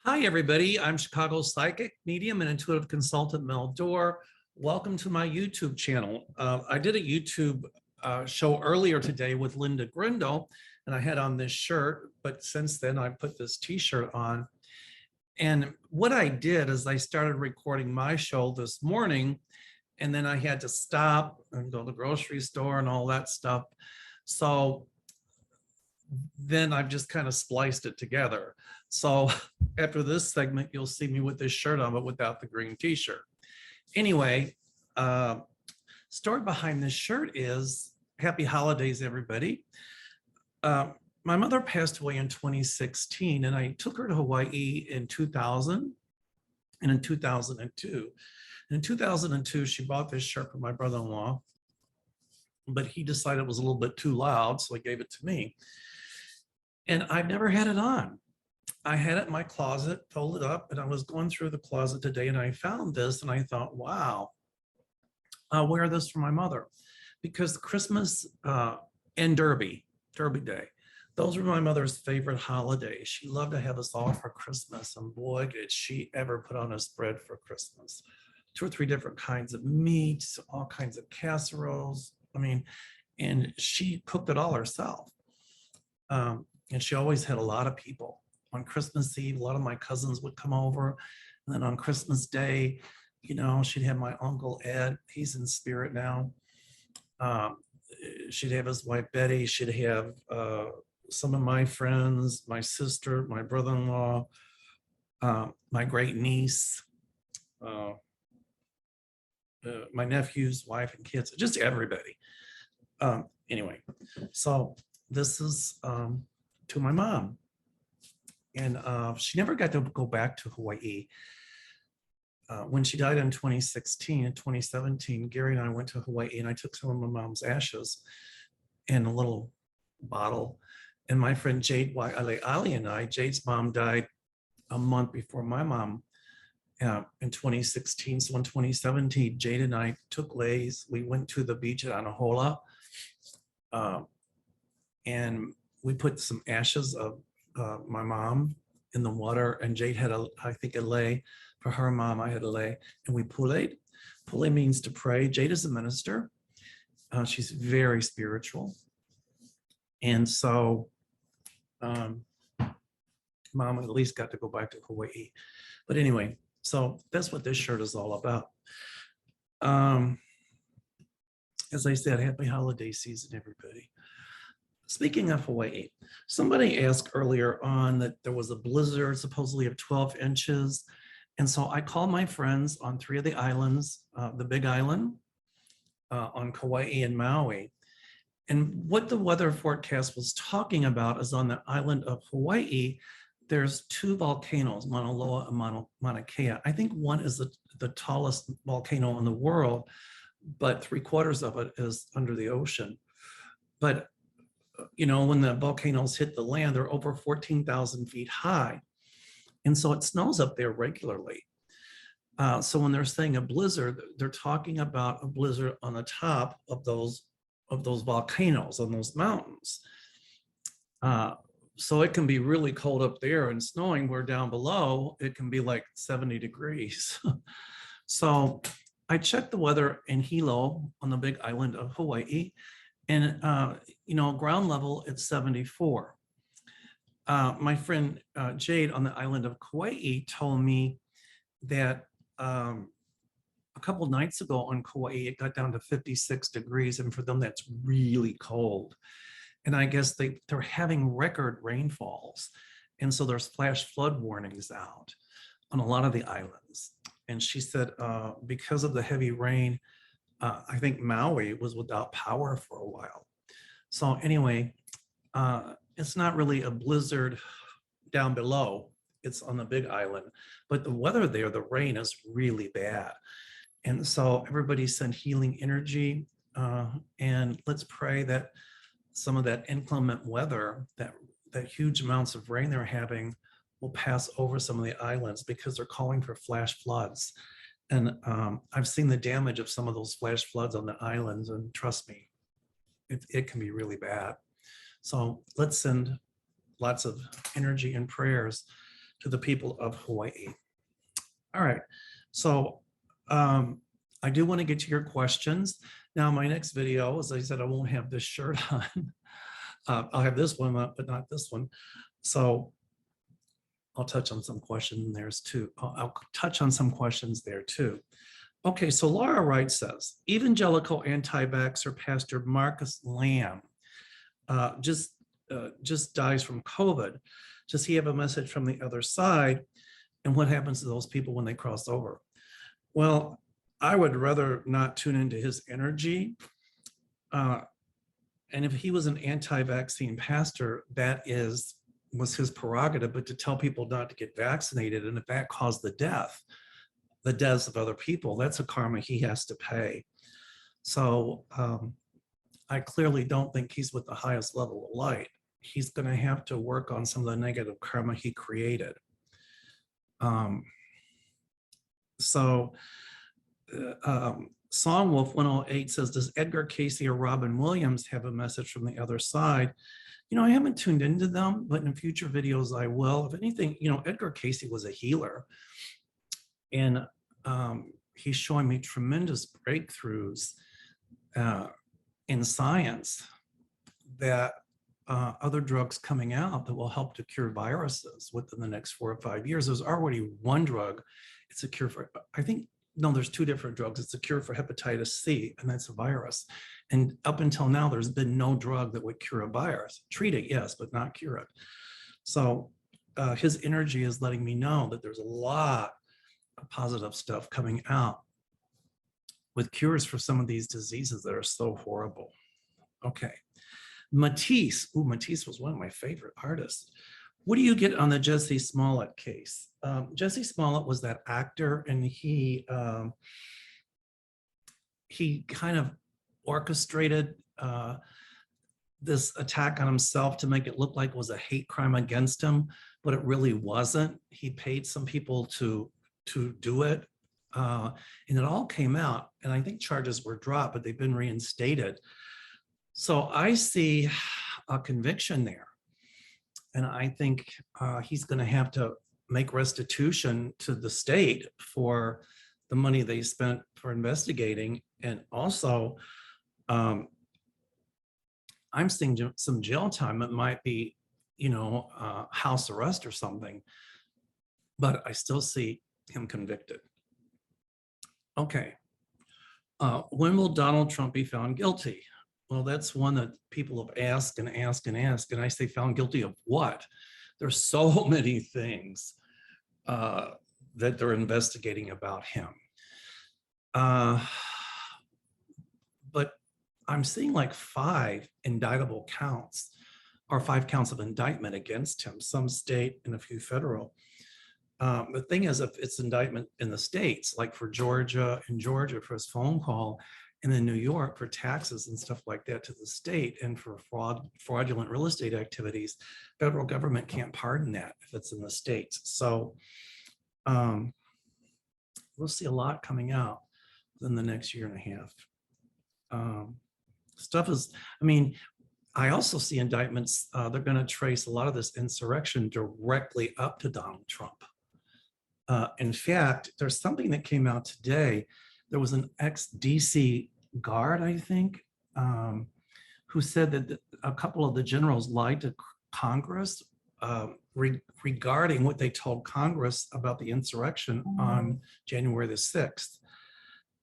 Hi, everybody. I'm Chicago psychic, medium, and intuitive consultant Mel Dorr. Welcome to my YouTube channel. I did a YouTube show earlier today with Linda Grindle, and I had on this shirt, but since then I put this t-shirt on. And what I did is I started recording my show this morning, and then I had to stop and go to the grocery store and all that stuff. So then I've just kind of spliced it together. So after this segment, you'll see me with this shirt on, but without the green t-shirt. Anyway, story behind this shirt is happy holidays, everybody. My mother passed away in 2016, and I took her to Hawaii in 2000 and in 2002. And in 2002, she bought this shirt for my brother-in-law, but he decided it was a little bit too loud, so he gave it to me. And I've never had it on. I had it in my closet, folded up, and I was going through the closet today and I found this and I thought, wow, I'll wear this for my mother. Because Christmas and Derby Day, those were my mother's favorite holidays. She loved to have us all for Christmas, and boy, did she ever put on a spread for Christmas. 2 or 3 different kinds of meats, all kinds of casseroles. I mean, and she cooked it all herself. And she always had a lot of people. On Christmas Eve, a lot of my cousins would come over. And then on Christmas Day, you know, she'd have my Uncle Ed. He's in spirit now. She'd have his wife Betty. She'd have some of my friends, my sister, my brother-in-law, my great niece, my nephew's wife and kids, just everybody. Anyway, so this is to my mom. And she never got to go back to Hawaii. When she died in 2016 and 2017, Gary and I went to Hawaii, and I took some of my mom's ashes in a little bottle. And my friend Jade Ali and I, Jade's mom died a month before my mom in 2016. So in 2017, Jade and I took leis. We went to the beach at Anahola, and we put some ashes of my mom in the water, and Jade had I think a lei for her mom. I had a lei, and we pule'd. Pule means to pray. Jade is a minister. She's very spiritual, and so mom at least got to go back to Hawaii. But anyway, so that's what this shirt is all about. As I said, happy holiday season, everybody. Speaking of Hawaii, somebody asked earlier on that there was a blizzard supposedly of 12 inches. And so I called my friends on 3 of the islands, the Big Island, on Kauai and Maui. And what the weather forecast was talking about is on the island of Hawaii, there's 2 volcanoes, Mauna Loa and Mauna Kea. I think one is the tallest volcano in the world, but 3/4 of it is under the ocean. But you know, when the volcanoes hit the land, they're over 14,000 feet high. And so it snows up there regularly. So when they're saying a blizzard, they're talking about a blizzard on the top of those volcanoes, on those mountains. So it can be really cold up there and snowing, where down below, it can be like 70 degrees. So I checked the weather in Hilo on the Big Island of Hawaii, and you know, ground level it's 74. My friend Jade on the island of Kauai told me that a couple nights ago on Kauai it got down to 56 degrees, and for them that's really cold. And I guess they're having record rainfalls, and so there's flash flood warnings out on a lot of the islands. And she said because of the heavy rain, I think Maui was without power for a while. So anyway, it's not really a blizzard down below. It's on the Big Island, but the weather there, the rain is really bad. And so everybody send healing energy, and let's pray that some of that inclement weather, that huge amounts of rain they're having, will pass over some of the islands, because they're calling for flash floods. And I've seen the damage of some of those flash floods on the islands, and trust me, it can be really bad. So let's send lots of energy and prayers to the people of Hawaii. All right, so I do want to get to your questions. Now, my next video, as I said, I won't have this shirt on. I'll have this one up, but not this one. So I'll touch on some questions there too. I'll touch on some questions there too. Okay, so Laura Wright says, evangelical anti-vaxxer Pastor Marcus Lamb just dies from COVID. Does he have a message from the other side? And what happens to those people when they cross over? Well, I would rather not tune into his energy. And if he was an anti-vaccine pastor, that was his prerogative, but to tell people not to get vaccinated, and if that caused the deaths of other people, that's a karma he has to pay. So I clearly don't think he's with the highest level of light. He's going to have to work on some of the negative karma he created. Songwolf 108 says, does Edgar Cayce or Robin Williams have a message from the other side? You know, I haven't tuned into them, but in future videos I will. If anything, you know, Edgar Cayce was a healer, and he's showing me tremendous breakthroughs in science, that other drugs coming out that will help to cure viruses within the next 4 or 5 years. There's already one drug. It's a cure for, I think, no, there's 2 different drugs. It's a cure for hepatitis C, and that's a virus. And up until now, there's been no drug that would cure a virus. Treat it, yes, but not cure it. So his energy is letting me know that there's a lot of positive stuff coming out with cures for some of these diseases that are so horrible. Okay. Matisse. Ooh, Matisse was one of my favorite artists. What do you get on the Jussie Smollett case? Jussie Smollett was that actor, and he kind of orchestrated this attack on himself to make it look like it was a hate crime against him, but it really wasn't. He paid some people to do it, and it all came out, and I think charges were dropped, but they've been reinstated. So I see a conviction there. And I think he's going to have to make restitution to the state for the money they spent for investigating. And also, I'm seeing some jail time. It might be, you know, house arrest or something, but I still see him convicted. Okay. When will Donald Trump be found guilty? Well, that's one that people have asked and asked and asked. And I say, found guilty of what? There's so many things that they're investigating about him. But I'm seeing like 5 indictable counts, or 5 counts of indictment against him, some state and a few federal. The thing is, if it's indictment in the states, like for Georgia for his phone call, and then New York for taxes and stuff like that to the state, and for fraudulent real estate activities, federal government can't pardon that if it's in the states. So we'll see a lot coming out within the next year and a half. Stuff is, I mean, I also see indictments, they're going to trace a lot of this insurrection directly up to Donald Trump. In fact, there's something that came out today. There was an ex-DC guard, I think, who said that a couple of the generals lied to Congress regarding what they told Congress about the insurrection on January the 6th.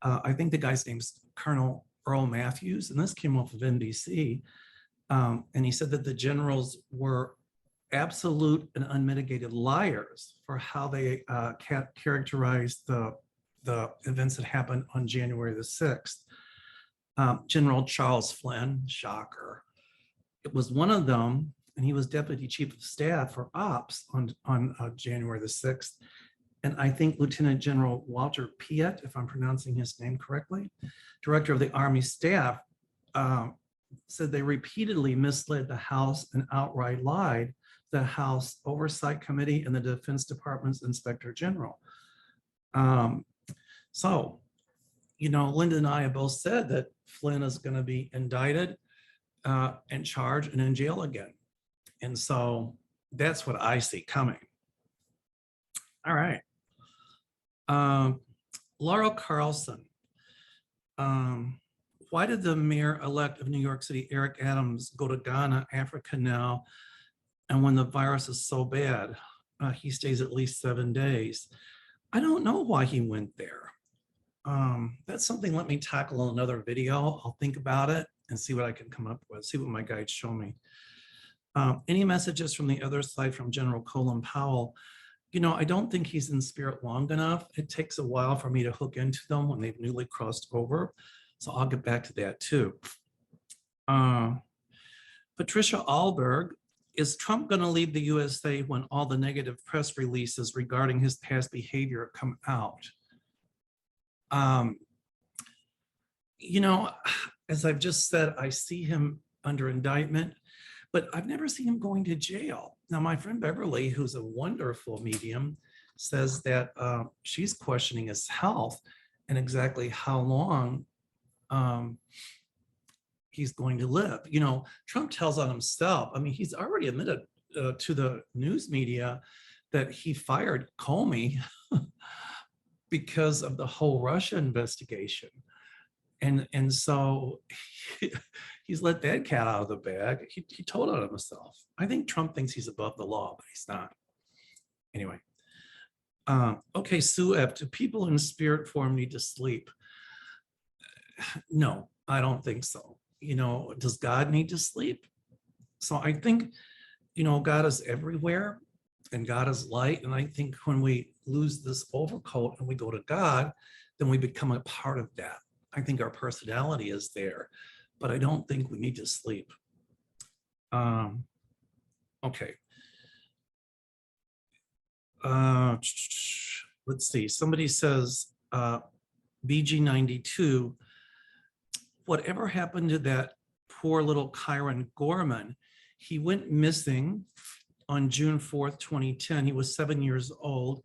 I think the guy's name's Colonel Earl Matthews, and this came off of NBC. And he said that the generals were absolute and unmitigated liars for how they characterized the events that happened on January the 6th. General Charles Flynn, shocker, it was one of them, and he was Deputy Chief of Staff for Ops on January the 6th. And I think Lieutenant General Walter Piet, if I'm pronouncing his name correctly, Director of the Army Staff, said they repeatedly misled the House and outright lied the House Oversight Committee and the Defense Department's Inspector General. So, you know, Linda and I have both said that Flynn is going to be indicted and charged and in jail again. And so that's what I see coming. All right. Um, Laura Carlson. Why did the mayor-elect of New York City, Eric Adams, go to Ghana, Africa now? And when the virus is so bad, he stays at least 7 days. I don't know why he went there. That's something, let me tackle in another video. I'll think about it and see what I can come up with, see what my guides show me. Any messages from the other side from General Colin Powell? I don't think he's in spirit long enough. It takes a while for me to hook into them when they've newly crossed over. So I'll get back to that too. Patricia Alberg, is Trump going to leave the USA when all the negative press releases regarding his past behavior come out? As I've just said, I see him under indictment, but I've never seen him going to jail. Now, my friend Beverly, who's a wonderful medium, says that she's questioning his health and exactly how long he's going to live. Trump tells on himself. I mean, he's already admitted to the news media that he fired Comey because of the whole Russia investigation. And so he's let that cat out of the bag. He told on himself. I think Trump thinks he's above the law, but he's not. Anyway. Okay, Sue F., do people in spirit form need to sleep? No, I don't think so. Does God need to sleep? So I think, God is everywhere and God is light. And I think when we lose this overcoat and we go to God, then we become a part of that. I think our personality is there, but I don't think we need to sleep. Okay. Let's see. Somebody says, BG92, whatever happened to that poor little Kyron Gorman? He went missing on June 4th, 2010. He was 7 years old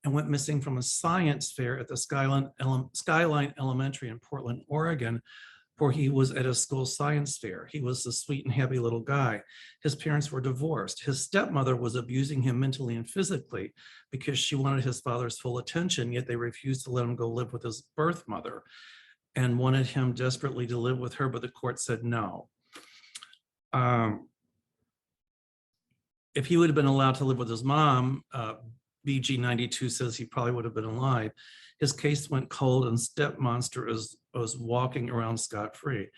and went missing from a science fair at the Skyline Elementary in Portland, Oregon, where he was at a school science fair. He was a sweet and happy little guy. His parents were divorced. His stepmother was abusing him mentally and physically because she wanted his father's full attention, yet they refused to let him go live with his birth mother and wanted him desperately to live with her, but the court said no. If he would have been allowed to live with his mom, BG92 says he probably would have been alive. His case went cold and Step Monster was walking around scot-free.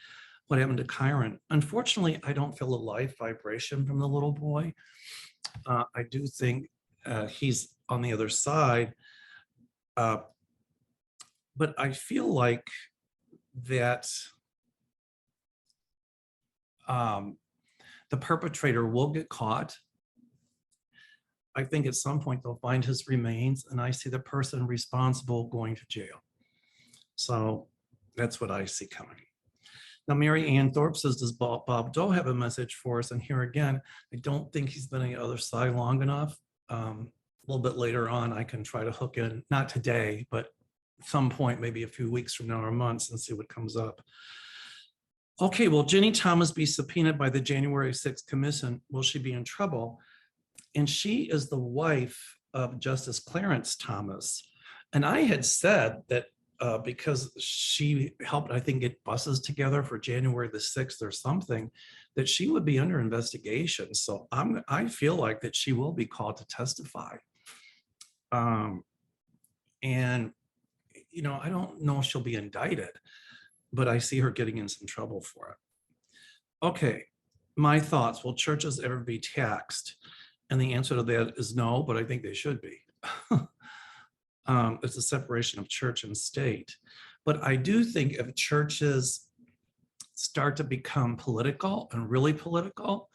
What happened to Kyron? Unfortunately, I don't feel a life vibration from the little boy. I do think he's on the other side. But I feel like that the perpetrator will get caught. I think at some point they'll find his remains, and I see the person responsible going to jail. So that's what I see coming. Now, Mary Ann Thorpe says, does Bob Doe have a message for us? And here again, I don't think he's been on the other side long enough. A little bit later on, I can try to hook in, not today, but at some point, maybe a few weeks from now or months, and see what comes up. Okay, will Ginny Thomas be subpoenaed by the January 6th commission? Will she be in trouble? And she is the wife of Justice Clarence Thomas. And I had said that because she helped, I think, get buses together for January the 6th or something, that she would be under investigation. So I feel like that she will be called to testify. And, I don't know if she'll be indicted, but I see her getting in some trouble for it. Okay, my thoughts, will churches ever be taxed? And the answer to that is no, but I think they should be. It's a separation of church and state. But I do think if churches start to become political and really political,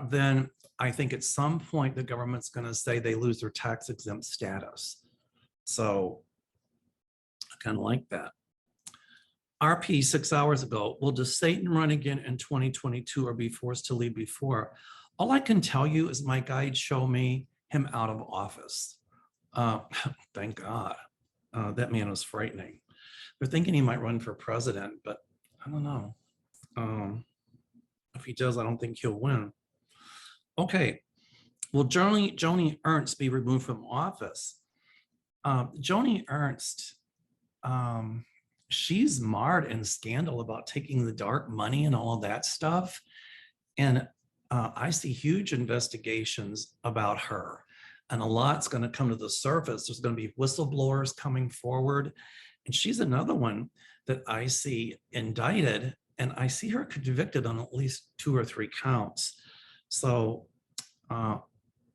then I think at some point the government's going to say they lose their tax exempt status. So I kind of like that. RP 6 hours ago, will does Satan run again in 2022 or be forced to leave before? All I can tell you is my guides show me him out of office. Thank God. That man was frightening. They're thinking he might run for president, but I don't know. If he does, I don't think he'll win. Okay, Will Joni Ernst be removed from office? Joni Ernst, she's marred in scandal about taking the dark money and all of that stuff. And I see huge investigations about her. And a lot's going to come to the surface. There's going to be whistleblowers coming forward. And she's another one that I see indicted, and I see her convicted on at least 2 or 3 counts. So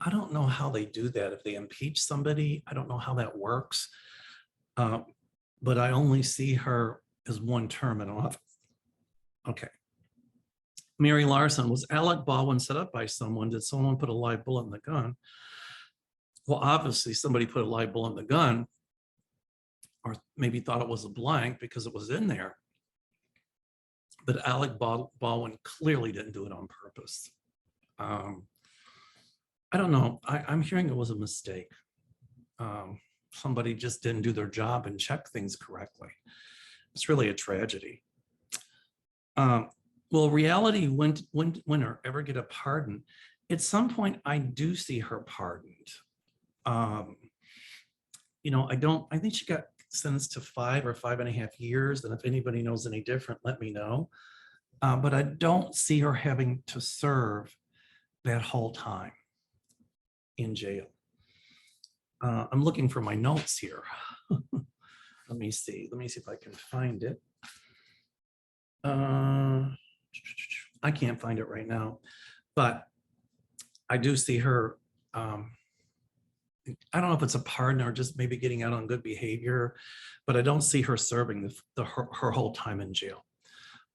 I don't know how they do that. If they impeach somebody, I don't know how that works. But I only see her as 1 term in office. Okay. Mary Larson, was Alec Baldwin set up by someone? Did someone put a live bullet in the gun? Well, obviously somebody put a live bullet in the gun, or maybe thought it was a blank because it was in there. But Alec Baldwin clearly didn't do it on purpose. I don't know. I'm hearing it was a mistake. Somebody just didn't do their job and check things correctly. It's really a tragedy. Will Reality Winner ever get a pardon? At some point, I do see her pardoned. You know, I think she got sentenced to 5 or 5.5 years. And if anybody knows any different, let me know. But I don't see her having to serve that whole time in jail. I'm looking for my notes here. Let me see if I can find it. I can't find it right now, but I do see her. I don't know if it's a pardon or just maybe getting out on good behavior, but I don't see her serving her whole time in jail.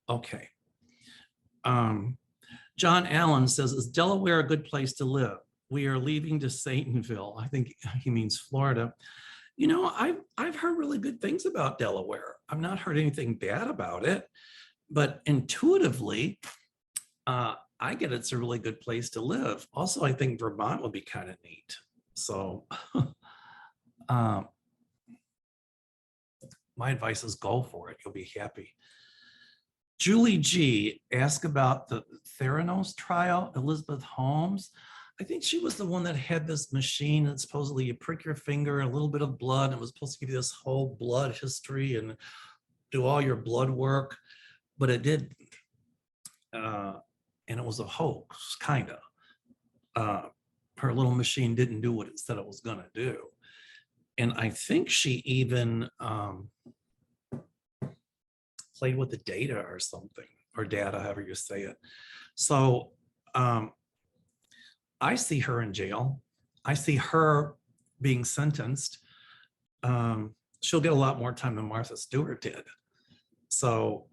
Okay. John Allen says, is Delaware a good place to live? We are leaving to Satanville. I think he means Florida. You know, I've heard really good things about Delaware. I've not heard anything bad about it, but intuitively, I get it's a really good place to live. Also, I think Vermont would be kind of neat. So my advice is go for it. You'll be happy. Julie G asked about the Theranos trial, Elizabeth Holmes. I think she was the one that had this machine that supposedly you prick your finger, a little bit of blood, and it was supposed to give you this whole blood history and do all your blood work, but it didn't. And it was a hoax, kind of. Her little machine didn't do what it said it was going to do. And I think she even played with the data or something, or data, however you say it. So I see her in jail. I see her being sentenced. She'll get a lot more time than Martha Stewart did. So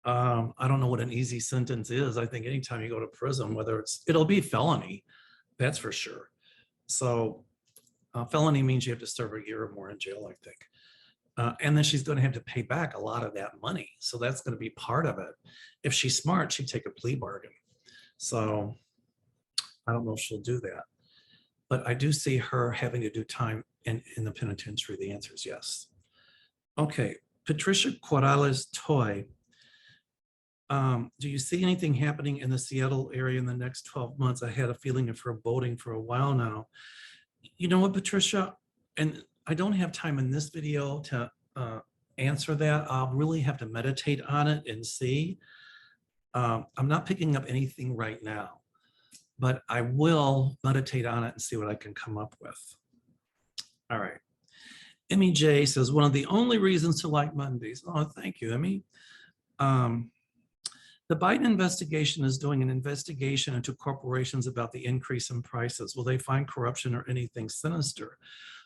I don't know what an easy sentence is. I think anytime you go to prison, whether it'll be felony, that's for sure. So felony means you have to serve a year or more in jail, I think. And then she's going to have to pay back a lot of that money. So that's going to be part of it. If she's smart, she'd take a plea bargain. So I don't know if she'll do that. But I do see her having to do time in the penitentiary. The answer is yes. Okay, Patricia Corrales Toy. Do you see anything happening in the Seattle area in the next 12 months? I had a feeling of foreboding for a while now. You know what, Patricia? And I don't have time in this video to answer that. I'll really have to meditate on it and see. I'm not picking up anything right now, but I will meditate on it and see what I can come up with. All right. Emmy J says, one of the only reasons to like Mondays. Oh, thank you, Emmy. The Biden investigation is doing an investigation into corporations about the increase in prices. Will they find corruption or anything sinister?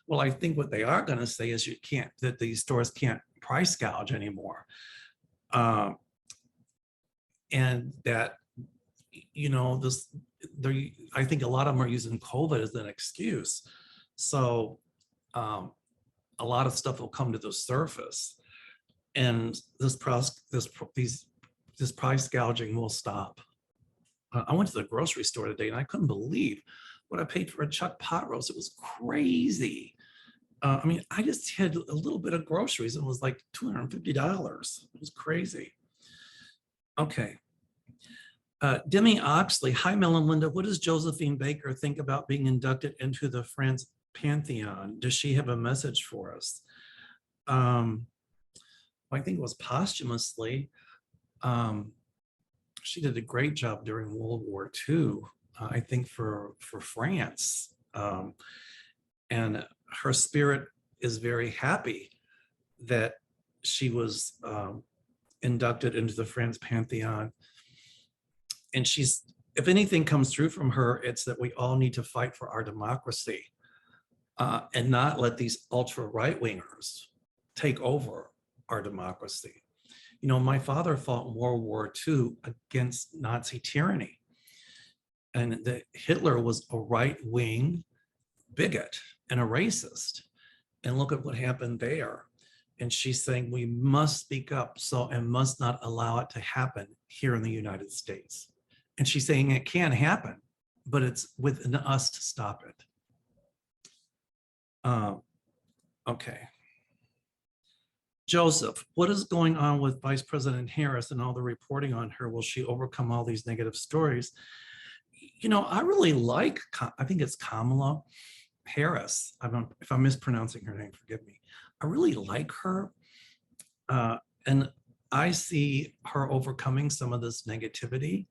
Well, I think what they are going to say is that these stores can't price gouge anymore. And that, you know, I think a lot of them are using COVID as an excuse. So a lot of stuff will come to the surface, and this price gouging will stop. I went to the grocery store today and I couldn't believe what I paid for a chuck pot roast. It was crazy. I mean, I just had a little bit of groceries and it was like $250. It was crazy. Okay. Demi Oxley, hi Mel and Linda, what does Josephine Baker think about being inducted into the France Pantheon? Does she have a message for us? I think it was posthumously. She did a great job during World War II, I think for France. And her spirit is very happy that she was inducted into the France Pantheon. And she's, if anything comes through from her, it's that we all need to fight for our democracy and not let these ultra right-wingers take over our democracy. You know, my father fought in World War II against Nazi tyranny. And Hitler was a right-wing bigot and a racist. And look at what happened there. And she's saying we must speak up and must not allow it to happen here in the United States. And she's saying it can happen, but it's within us to stop it. Okay. Joseph, what is going on with Vice President Harris and all the reporting on her? Will she overcome all these negative stories? You know, I really like, I think it's Kamala Harris. If I'm mispronouncing her name, forgive me. I really like her. And I see her overcoming some of this negativity.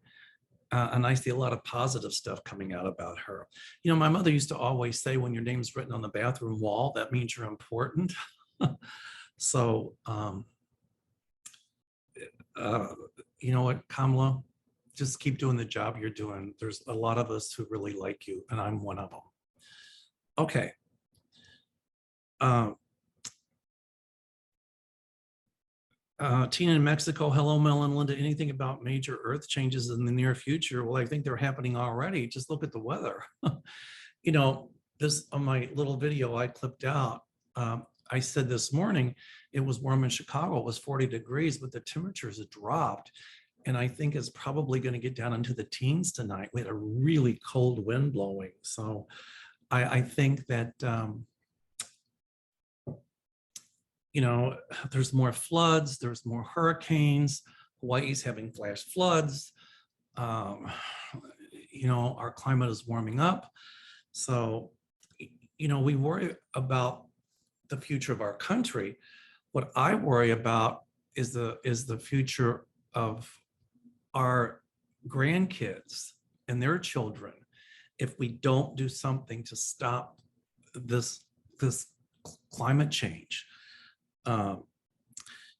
And I see a lot of positive stuff coming out about her. You know, my mother used to always say, when your name's written on the bathroom wall, that means you're important. So, you know what, Kamala, just keep doing the job you're doing. There's a lot of us who really like you, and I'm one of them. Okay. Tina in Mexico, hello, Mel and Linda. Anything about major earth changes in the near future? Well, I think they're happening already. Just look at the weather. You know, this on my little video I clipped out, I said this morning, it was warm in Chicago, it was 40 degrees, but the temperatures had dropped. And I think it's probably going to get down into the teens tonight. We had a really cold wind blowing. So I think that, you know, there's more floods, there's more hurricanes. Hawaii's having flash floods. You know, our climate is warming up. So, you know, we worry about the future of our country. What I worry about is the future of our grandkids and their children if we don't do something to stop this climate change. You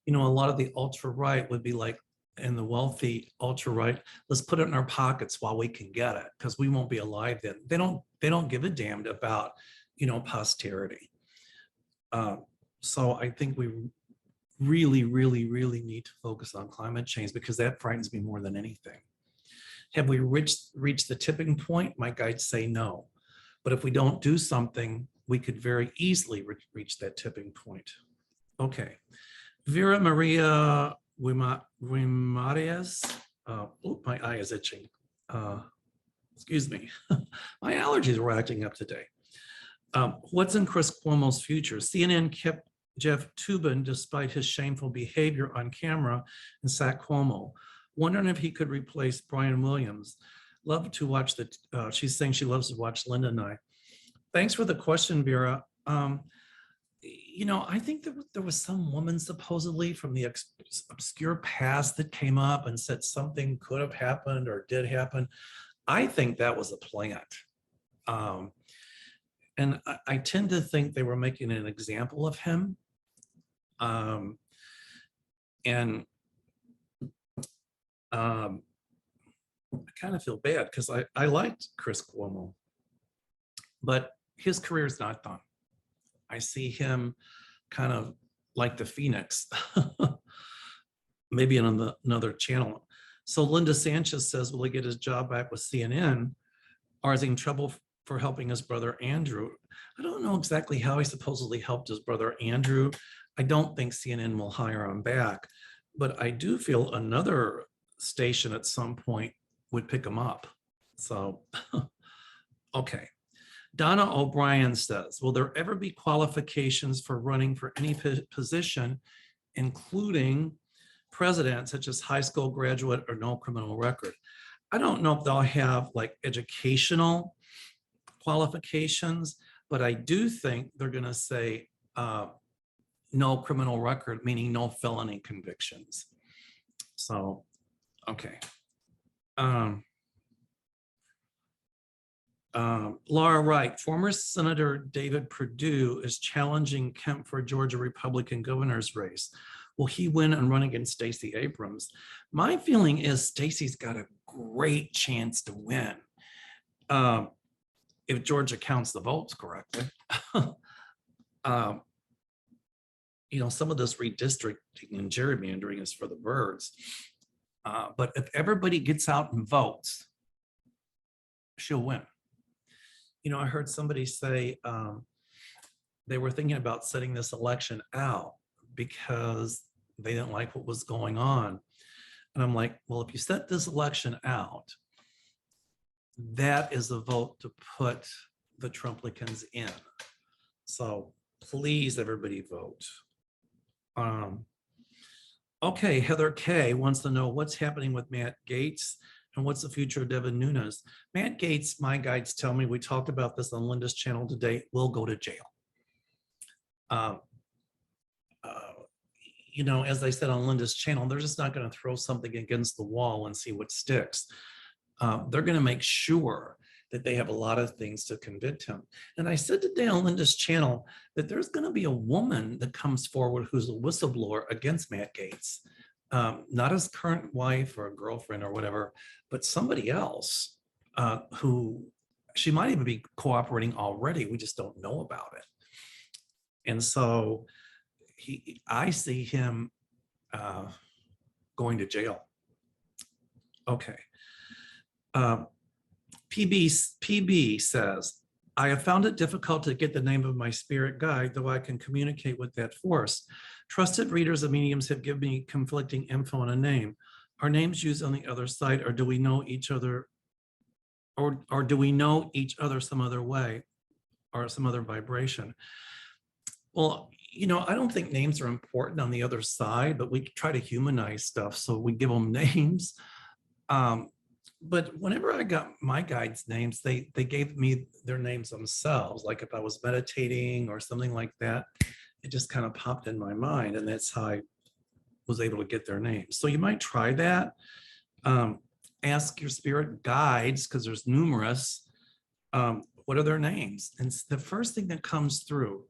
know, a lot of the ultra right would be like, and the wealthy ultra right, let's put it in our pockets while we can get it, because we won't be alive then. They don't give a damn about, you know, posterity. So I think we really, really, really need to focus on climate change, because that frightens me more than anything. Have we reached the tipping point? My guides say no. But if we don't do something, we could very easily reach that tipping point. Okay. Vera Maria Guimaraes. Oh, my eye is itching. Excuse me. My allergies were acting up today. What's in Chris Cuomo's future? CNN kept Jeff Toobin despite his shameful behavior on camera and sacked Cuomo. Wondering if he could replace Brian Williams. Love to watch she's saying she loves to watch Linda and I. Thanks for the question, Vera. You know, I think there was some woman supposedly from the obscure past that came up and said something could have happened or did happen. I think that was a plant. And I tend to think they were making an example of him. I kind of feel bad because I liked Chris Cuomo, but his career is not done. I see him kind of like the Phoenix, maybe on another channel. So Linda Sanchez says, will he get his job back with CNN, or is he in trouble for helping his brother Andrew? I don't know exactly how he supposedly helped his brother Andrew. I don't think CNN will hire him back, but I do feel another station at some point would pick him up. So, okay. Donna O'Brien says, will there ever be qualifications for running for any position, including president, such as high school graduate or no criminal record? I don't know if they'll have like educational qualifications, but I do think they're going to say no criminal record, meaning no felony convictions. So, okay. Laura Wright, former Senator David Perdue is challenging Kemp for Georgia Republican governor's race. Will he win and run against Stacey Abrams? My feeling is Stacey's got a great chance to win if Georgia counts the votes correctly. Some of this redistricting and gerrymandering is for the birds. But if everybody gets out and votes, she'll win. I heard somebody say they were thinking about setting this election out because they didn't like what was going on. And I'm like, well, if you set this election out, that is a vote to put the Trumplicans in. So please, everybody vote. Okay, Heather K wants to know what's happening with Matt Gaetz and what's the future of Devin Nunes. Matt Gaetz, my guides tell me, we talked about this on Linda's channel today, will go to jail. As I said on Linda's channel, they're just not going to throw something against the wall and see what sticks. They're going to make sure that they have a lot of things to convict him. And I said today on Linda's channel that there's going to be a woman that comes forward who's a whistleblower against Matt Gaetz. Not his current wife or a girlfriend or whatever, but somebody else who she might even be cooperating already. We just don't know about it. And so I see him going to jail. Okay. PB says, I have found it difficult to get the name of my spirit guide, though I can communicate with that force. Trusted readers of mediums have given me conflicting info on a name. Are names used on the other side, or do we know each other, or do we know each other some other way or some other vibration? Well, I don't think names are important on the other side, but we try to humanize stuff, so we give them names. But whenever I got my guides' names, they gave me their names themselves. Like if I was meditating or something like that, it just kind of popped in my mind, and that's how I was able to get their names. So you might try that. Ask your spirit guides, because there's numerous, what are their names? And the first thing that comes through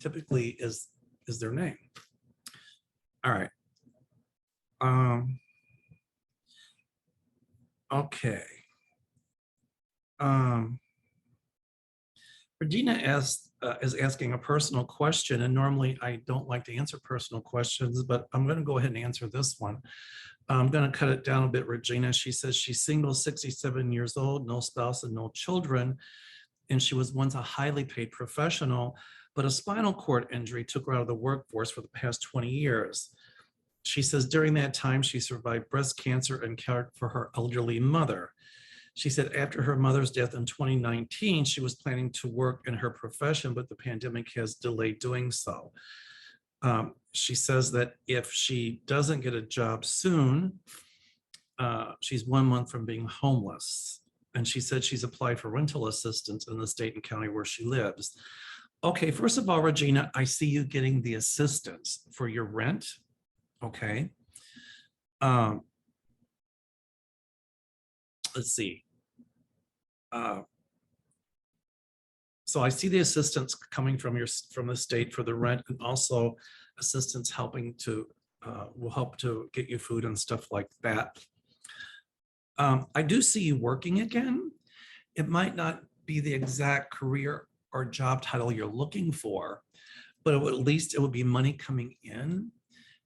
typically is their name. All right. Okay. Regina is asking a personal question, and normally I don't like to answer personal questions, but I'm going to go ahead and answer this one. I'm going to cut it down a bit, Regina. She says she's single, 67 years old, no spouse and no children, and she was once a highly paid professional, but a spinal cord injury took her out of the workforce for the past 20 years. She says during that time, she survived breast cancer and cared for her elderly mother. She said after her mother's death in 2019, she was planning to work in her profession, but the pandemic has delayed doing so. She says that if she doesn't get a job soon, she's 1 month from being homeless. And she said she's applied for rental assistance in the state and county where she lives. Okay, first of all, Regina, I see you getting the assistance for your rent. Okay. Let's see. So I see the assistance coming from the state for the rent, and also assistance helping to will help to get you food and stuff like that. I do see you working again. It might not be the exact career or job title you're looking for, but at least it would be money coming in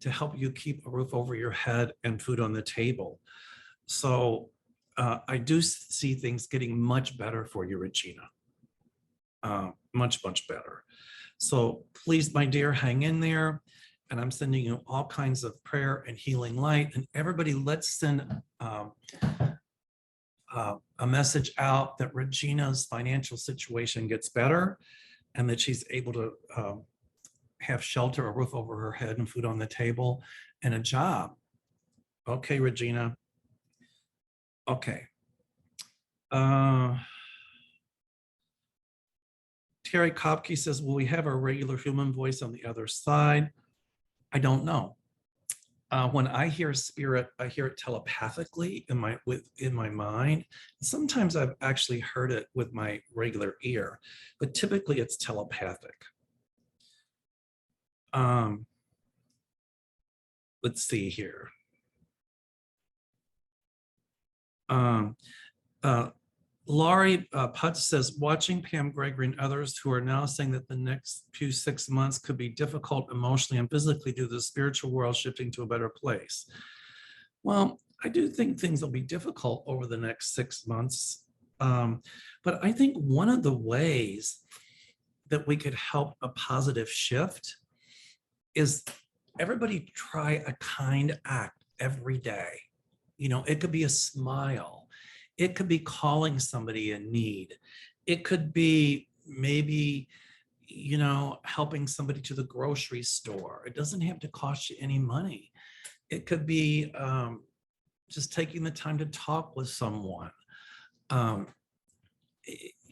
to help you keep a roof over your head and food on the table. So I do see things getting much better for you, Regina. Much, much better. So please, my dear, hang in there. And I'm sending you all kinds of prayer and healing light. And everybody, let's send a message out that Regina's financial situation gets better and that she's able to have shelter, a roof over her head, and food on the table, and a job. Okay, Regina. Okay. Uh, Terry Kopke says, will we have a regular human voice on the other side? I don't know. When I hear spirit, I hear it telepathically in my mind. Sometimes I've actually heard it with my regular ear, but typically it's telepathic. Let's see here. Um, uh, Laurie Putz says, watching Pam Gregory and others who are now saying that the next few 6 months could be difficult emotionally and physically due to the spiritual world shifting to a better place. Well, I do think things will be difficult over the next 6 months. But I think one of the ways that we could help a positive shift is everybody try a kind act every day. You know, it could be a smile. It could be calling somebody in need. It could be maybe, you know, helping somebody to the grocery store. It doesn't have to cost you any money. It could be just taking the time to talk with someone. Um,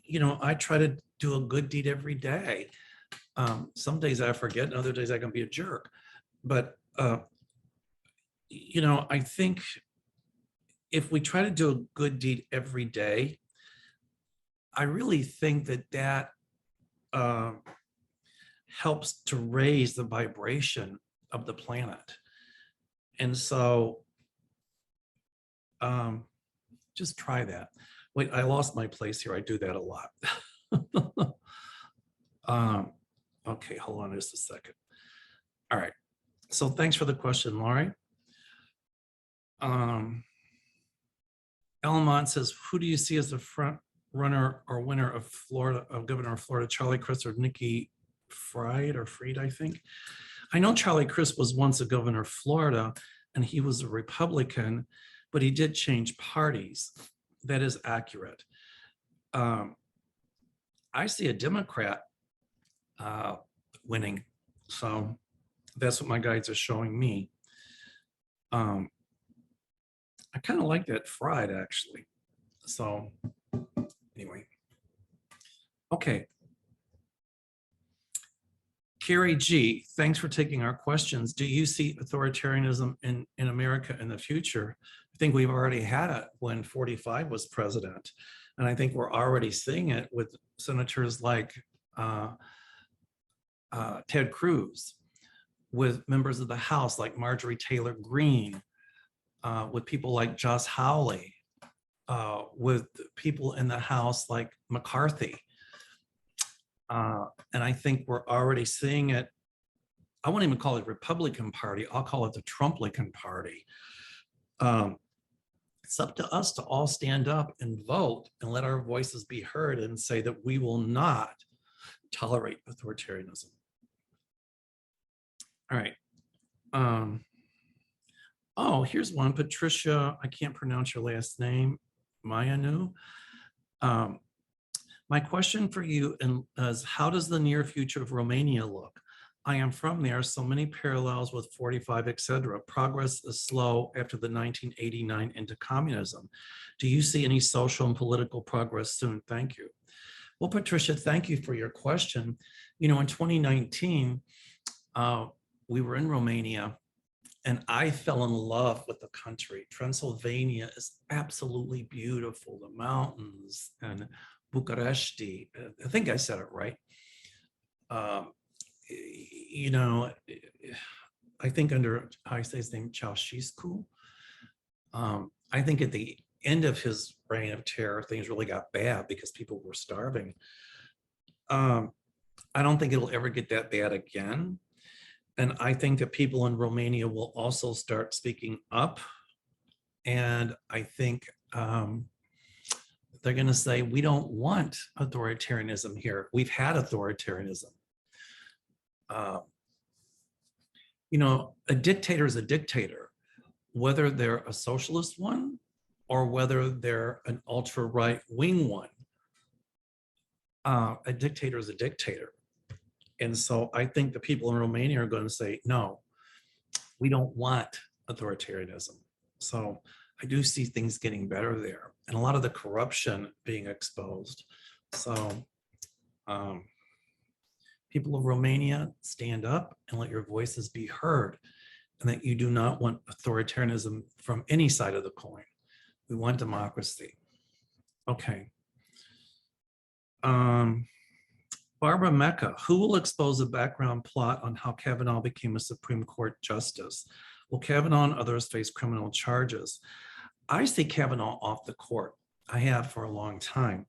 you know, I try to do a good deed every day. Some days I forget, and other days I can be a jerk. But, you know, I think if we try to do a good deed every day, I really think that that helps to raise the vibration of the planet. And so just try that. Wait, I lost my place here. I do that a lot. Okay, hold on just a second. All right. So thanks for the question, Laurie. Elmont says, who do you see as the front runner or winner of Florida, of Governor of Florida, Charlie Crist or Nikki Fried, I think. I know Charlie Crist was once a governor of Florida and he was a Republican, but he did change parties. That is accurate. I see a Democrat winning. So that's what my guides are showing me. I kind of like that Fried actually. So anyway, okay. Carrie G, thanks for taking our questions. Do you see authoritarianism in America in the future? I think we've already had it when 45 was president. And I think we're already seeing it with senators like Ted Cruz, with members of the House like Marjorie Taylor Greene, with people like Josh Hawley, with people in the House like McCarthy. And I think we're already seeing it. I won't even call it Republican Party. I'll call it the Trumplican Party. It's up to us to all stand up and vote and let our voices be heard and say that we will not tolerate authoritarianism. All right. Oh, here's one, Patricia, I can't pronounce your last name, Mayanu. My question for you is, how does the near future of Romania look? I am from there, so many parallels with 45, etc. Progress is slow after the 1989 into communism. Do you see any social and political progress soon? Thank you. Well, Patricia, thank you for your question. You know, in 2019, we were in Romania and I fell in love with the country. Transylvania is absolutely beautiful, the mountains and Bucharesti. I think I said it right. You know, I think under, how I say his name, Ceausescu. I think at the end of his reign of terror, things really got bad because people were starving. I don't think it'll ever get that bad again. And I think that people in Romania will also start speaking up. And I think they're going to say, we don't want authoritarianism here. We've had authoritarianism. You know, a dictator is a dictator, whether they're a socialist one or whether they're an ultra right wing one. A dictator is a dictator. And so I think the people in Romania are going to say, no, we don't want authoritarianism. So I do see things getting better there and a lot of the corruption being exposed. So people of Romania, stand up and let your voices be heard, and that you do not want authoritarianism from any side of the coin. We want democracy. Okay. Barbara Mecca, who will expose the background plot on how Kavanaugh became a Supreme Court justice? Will Kavanaugh and others face criminal charges? I see Kavanaugh off the court. I have for a long time.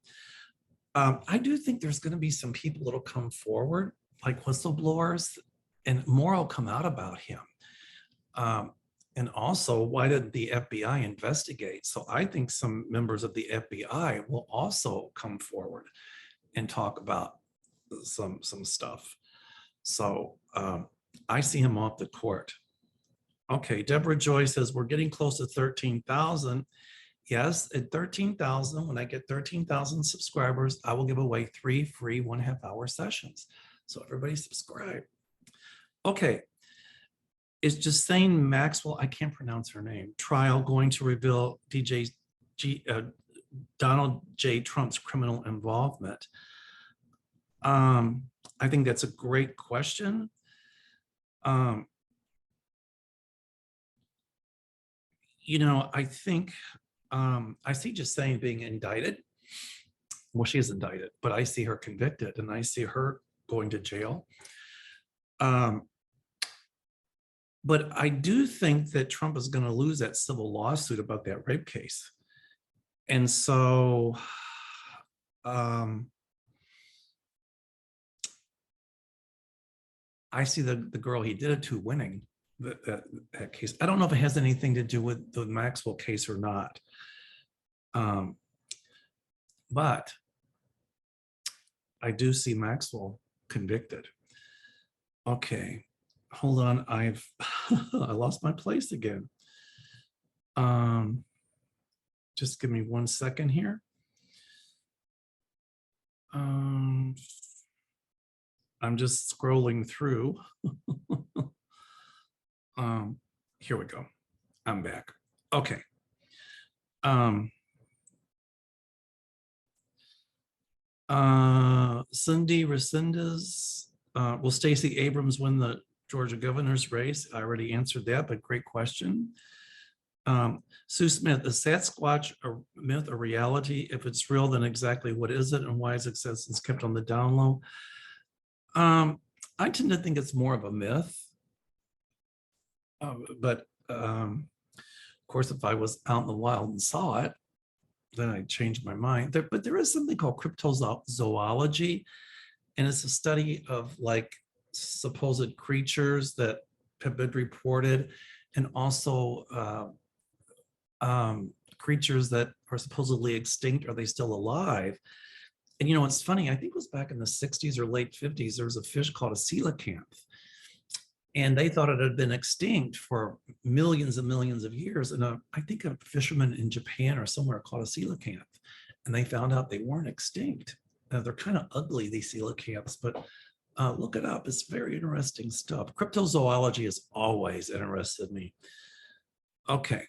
I do think there's going to be some people that'll come forward, like whistleblowers, and more will come out about him. And also, why didn't the FBI investigate? So I think some members of the FBI will also come forward and talk about some stuff. So I see him off the court. Okay, Deborah Joy says we're getting close to 13,000. Yes, at 13,000, when I get 13,000 subscribers, I will give away 3 free 1.5 hour sessions. So everybody subscribe. Okay, is Justine Maxwell, I can't pronounce her name, trial going to reveal Donald J. Trump's criminal involvement? I think that's a great question. You know, I think I see Justine being indicted. Well, she is indicted, but I see her convicted and I see her going to jail. But I do think that Trump is going to lose that civil lawsuit about that rape case. And so I see the girl he did it to winning that case. I don't know if it has anything to do with the Maxwell case or not. But I do see Maxwell convicted. Okay, hold on. I lost my place again. Just give me 1 second here. I'm just scrolling through. Here we go. I'm back. Okay. Cindy Resendez, will Stacey Abrams win the Georgia governor's race? I already answered that, but great question. Sue Smith, is Sasquatch a myth or reality? If it's real, then exactly what is it and why is existence kept on the down low? I tend to think it's more of a myth. But of course, if I was out in the wild and saw it, then I'd change my mind. But there is something called cryptozoology, and it's a study of like supposed creatures that have been reported, and also creatures that are supposedly extinct. Are they still alive? And you know, it's funny, I think it was back in the 60s or late 50s, there was a fish called a coelacanth. And they thought it had been extinct for millions and millions of years. And I think a fisherman in Japan or somewhere caught a coelacanth, and they found out they weren't extinct. They're kind of ugly, these coelacanths, but look it up. It's very interesting stuff. Cryptozoology has always interested me. Okay.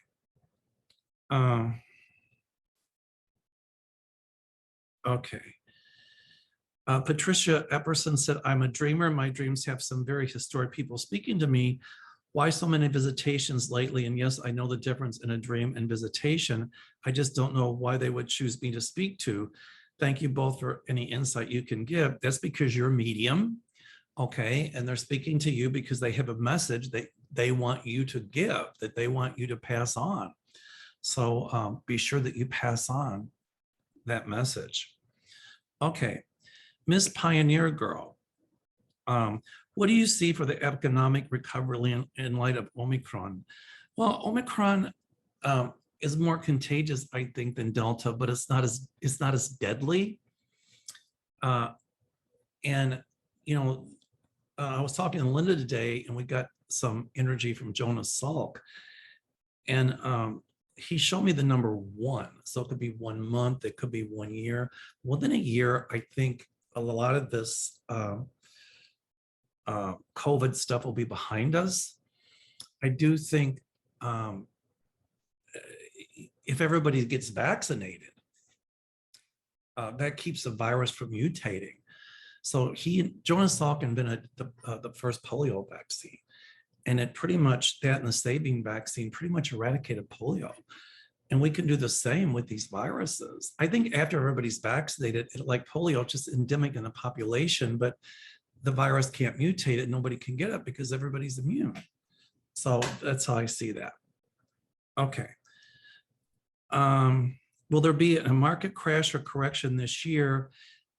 Okay. Patricia Epperson said, I'm a dreamer. My dreams have some very historic people speaking to me. Why so many visitations lately? And yes, I know the difference in a dream and visitation. I just don't know why they would choose me to speak to. Thank you both for any insight you can give. That's because you're a medium, okay? And they're speaking to you because they have a message that they want you to give, that they want you to pass on. So be sure that you pass on that message. Okay. Miss Pioneer Girl, what do you see for the economic recovery in light of Omicron? Well, Omicron is more contagious, I think, than Delta, but it's not as deadly. And you know, I was talking to Linda today, and we got some energy from Jonas Salk, and he showed me the number 1. So it could be 1 month, it could be 1 year. Within a year, I think a lot of this COVID stuff will be behind us. I do think, if everybody gets vaccinated, that keeps the virus from mutating. So Jonas Salk invented the first polio vaccine, and it pretty much, that and the Sabin vaccine pretty much eradicated polio. And we can do the same with these viruses. I think after everybody's vaccinated, like polio, just endemic in the population, but the virus can't mutate it. Nobody can get it because everybody's immune. So that's how I see that. Okay. Will there be a market crash or correction this year?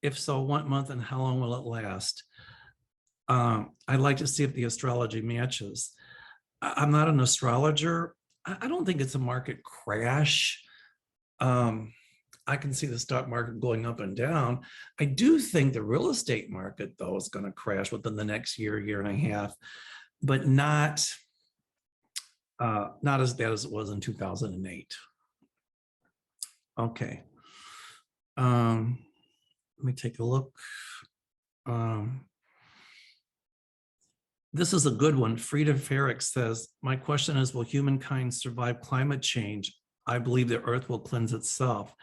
If so, what month and how long will it last? I'd like to see if the astrology matches. I'm not an astrologer. I don't think it's a market crash. I can see the stock market going up and down. I do think the real estate market, though, is going to crash within the next year, year and a half, but not as bad as it was in 2008. Okay. Let me take a look. This is a good one. Frida Ferrick says, my question is, will humankind survive climate change? I believe the earth will cleanse itself.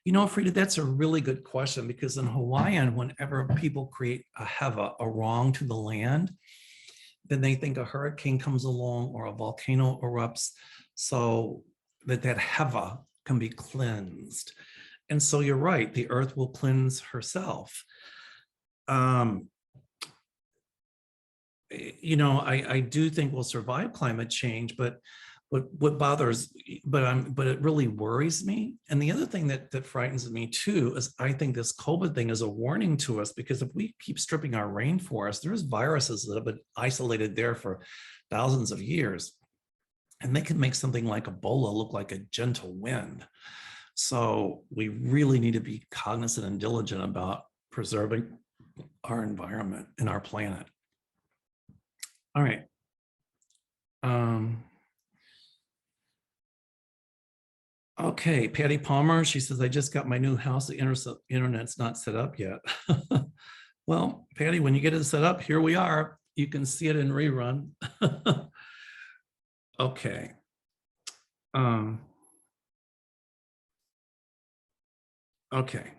You know, Frida, that's a really good question, because in Hawaiian, whenever people create a heva, a wrong to the land, then they think a hurricane comes along or a volcano erupts, so that heva can be cleansed. And so you're right, the earth will cleanse herself. You know, I do think we'll survive climate change, but what bothers, but it really worries me. And the other thing that frightens me too is I think this COVID thing is a warning to us, because if we keep stripping our rainforest, there's viruses that have been isolated there for thousands of years, and they can make something like Ebola look like a gentle wind. So we really need to be cognizant and diligent about preserving our environment and our planet. All right. Okay, Patty Palmer, she says, I just got my new house. The internet's not set up yet. Well, Patty, when you get it set up, here we are. You can see it in rerun. Okay. Okay.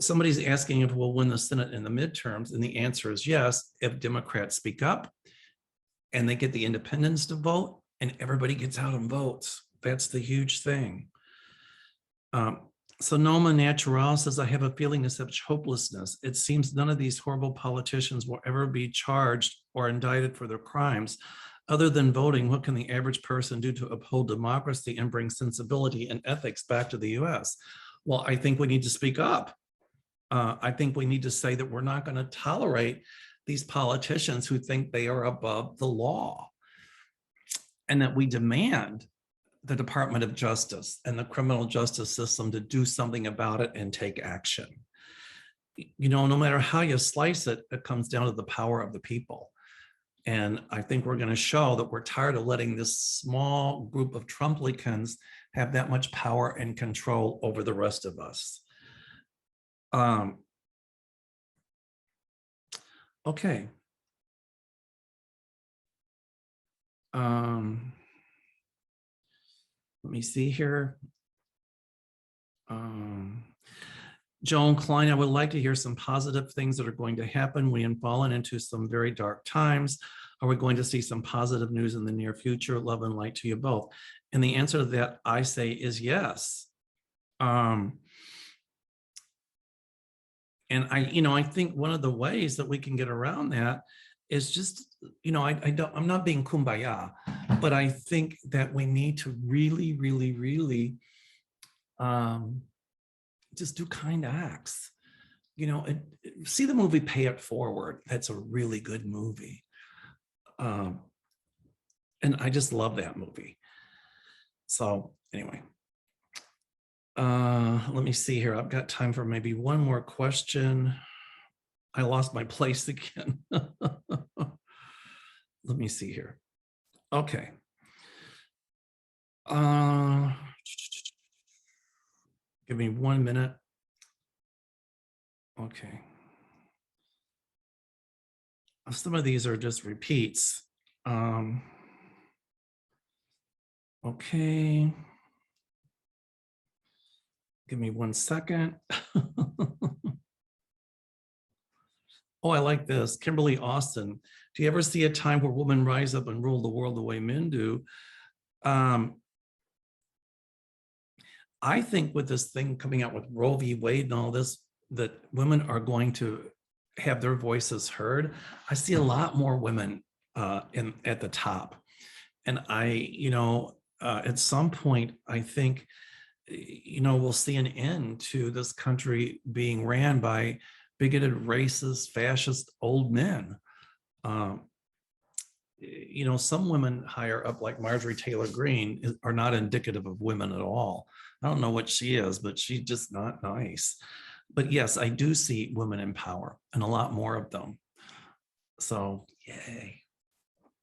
Somebody's asking if we'll win the Senate in the midterms, and the answer is yes, if Democrats speak up and they get the independents to vote and everybody gets out and votes. That's the huge thing. Sonoma Natural says, I have a feeling of such hopelessness. It seems none of these horrible politicians will ever be charged or indicted for their crimes. Other than voting, what can the average person do to uphold democracy and bring sensibility and ethics back to the US? Well, I think we need to speak up. I think we need to say that we're not going to tolerate these politicians who think they are above the law, and that we demand the Department of Justice and the criminal justice system to do something about it and take action. You know, no matter how you slice it, it comes down to the power of the people. And I think we're going to show that we're tired of letting this small group of Trumplicans have that much power and control over the rest of us. Okay. Let me see here. Joan Klein, I would like to hear some positive things that are going to happen. We have fallen into some very dark times. Are we going to see some positive news in the near future? Love and light to you both. And the answer to that, I say, is yes. And I think one of the ways that we can get around that is just, I'm not being kumbaya, but I think that we need to really, really, really just do kind acts. See the movie Pay It Forward. That's a really good movie. And I just love that movie. So anyway, let me see here. I've got time for maybe one more question. I lost my place again. Let me see here. Okay. Give me 1 minute. Okay. Some of these are just repeats. Okay. Give me 1 second. Oh, I like this. Kimberly Austin. Do you ever see a time where women rise up and rule the world the way men do? I think with this thing coming out with Roe v. Wade and all this, that women are going to have their voices heard. I see a lot more women at the top. And at some point, I think, we'll see an end to this country being ran by bigoted, racist, fascist old men. Some women higher up, like Marjorie Taylor Greene, are not indicative of women at all. I don't know what she is, but she's just not nice. But yes, I do see women in power, and a lot more of them. So, yay.